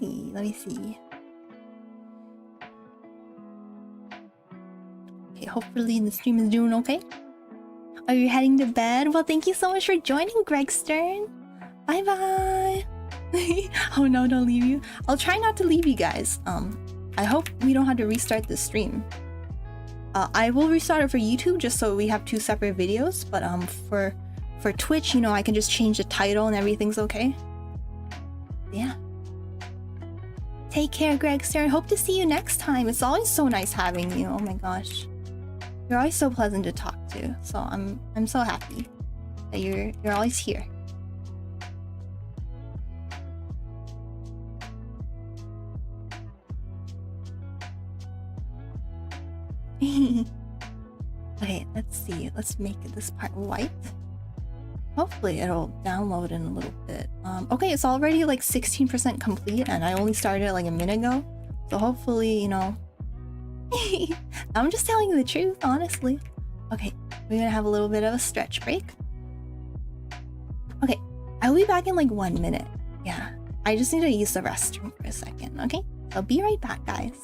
Let me see. Okay, hopefully the stream is doing okay. Are you heading to bed? Well, thank you so much for joining, Greg Stern. Bye bye. Oh no, don't leave you. I'll try not to leave you guys. I hope we don't have to restart the stream. I will restart it for YouTube just so we have two separate videos, but for Twitch, you know, I can just change the title and everything's okay. Yeah. Take care, Greg Stern. Hope to see you next time. It's always so nice having you. Oh my gosh. You're always so pleasant to talk to. So I'm so happy that you're always here. Okay, let's see. Let's make this part white. Hopefully it'll download in a little bit. Okay, it's already like 16% complete and I only started like a minute ago. So hopefully, you know... I'm just telling you the truth, honestly. Okay, we're gonna have a little bit of a stretch break. Okay, I'll be back in like 1 minute. Yeah, I just need to use the restroom for a second, okay? I'll be right back, guys.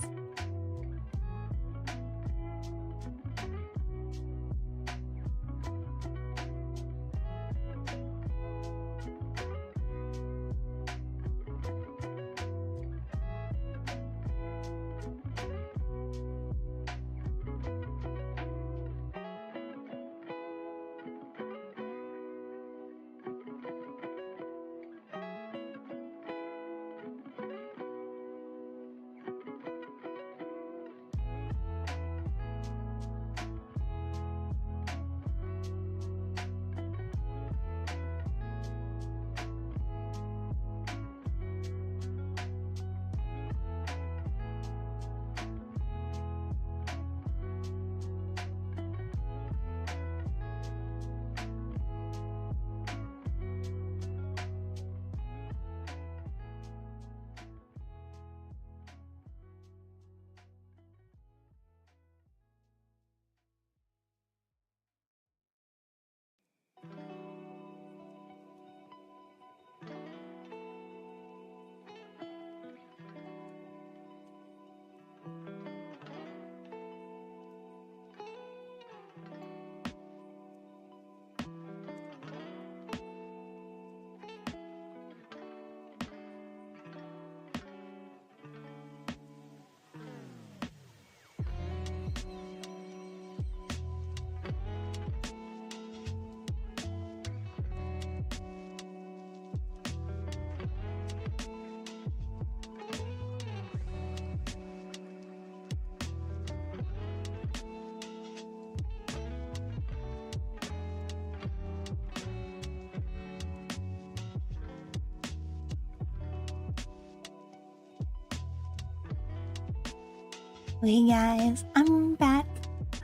Hey guys, I'm back.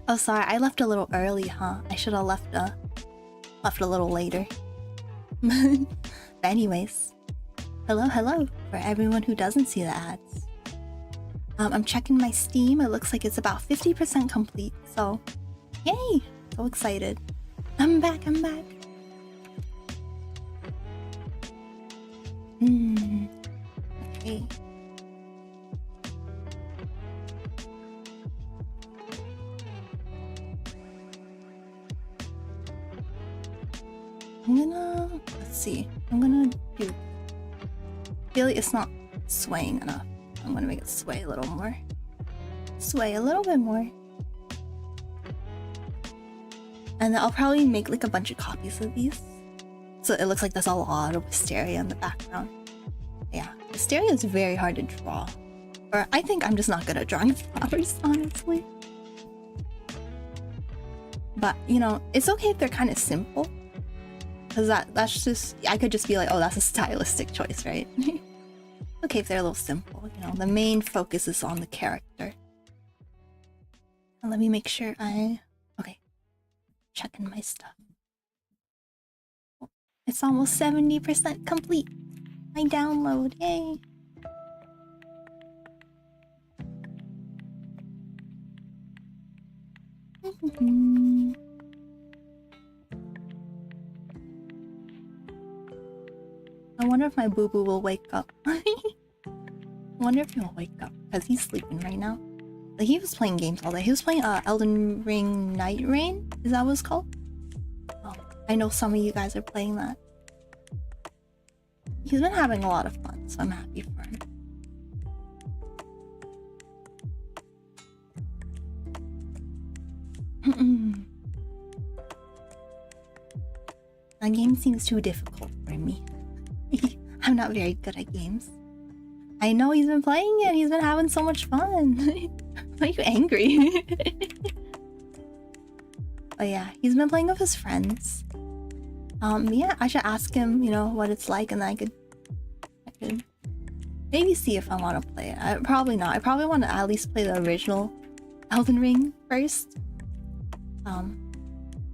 Oh, sorry, I left a little early, huh? I should have left a little later. But anyways, hello for everyone who doesn't see the ads. I'm checking my Steam. It looks like it's about 50% complete. So, yay! So excited. I'm back. Okay. I'm gonna do, I feel like it's not swaying enough. I'm gonna make it sway a little more. Sway a little bit more. And then I'll probably make like a bunch of copies of these. So it looks like there's a lot of wisteria in the background. Yeah, wisteria is very hard to draw. Or I think I'm just not good at drawing flowers, honestly. But, you know, it's okay if they're kind of simple. Because that's just, I could just be like, oh, that's a stylistic choice, right? Okay if they're a little simple, you know, the main focus is on the character. And let me make sure okay, checking my stuff. It's almost 70% complete. My download, yay! I wonder if my boo-boo will wake up. I wonder if he'll wake up, because he's sleeping right now. Like, he was playing games all day. He was playing Elden Ring Night Rain? Is that what it's called? Oh, I know some of you guys are playing that. He's been having a lot of fun, so I'm happy for him. That game seems too difficult for me. I'm not very good at games. I know he's been playing it. He's been having so much fun. Why are you angry? But yeah, he's been playing with his friends. Yeah, I should ask him, you know, what it's like, and then I could maybe see if I want to play it. Probably not. I probably want to at least play the original Elden Ring first.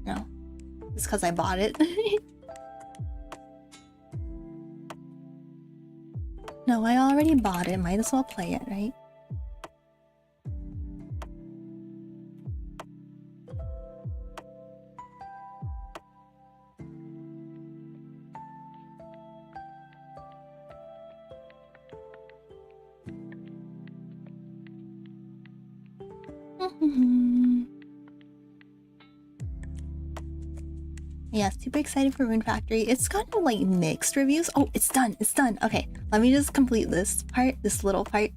No, it's because I bought it. No, I already bought it. Might as well play it, right? Yeah, super excited for Rune Factory. It's kind of like mixed reviews. Oh, it's done. It's done. Okay, let me just complete this part, this little part.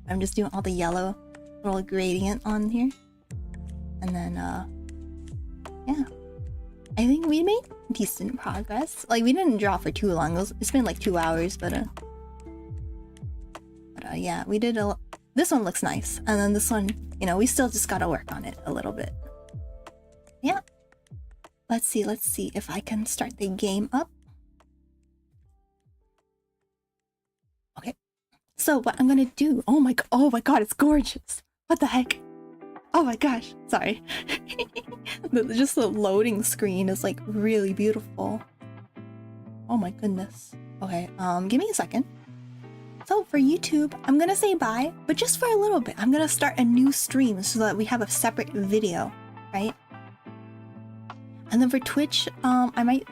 I'm just doing all the yellow little gradient on here. And then, yeah. I think we made decent progress. Like, we didn't draw for too long. It's been like 2 hours, but yeah, we did this one looks nice. And then this one, you know, we still just gotta work on it a little bit. Yeah. Let's see if I can start the game up. Okay. So what I'm gonna do, oh my god, it's gorgeous. What the heck? Oh my gosh, sorry. Just the loading screen is like really beautiful. Oh my goodness. Okay, give me a second. So for YouTube, I'm gonna say bye, but just for a little bit. I'm gonna start a new stream so that we have a separate video, right? And then for Twitch, I might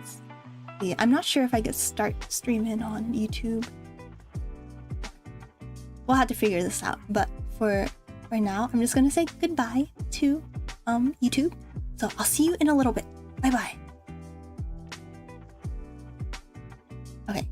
see. I'm not sure if I could start streaming on YouTube. We'll have to figure this out. But for right now, I'm just gonna say goodbye to YouTube. So I'll see you in a little bit. Bye bye. Okay.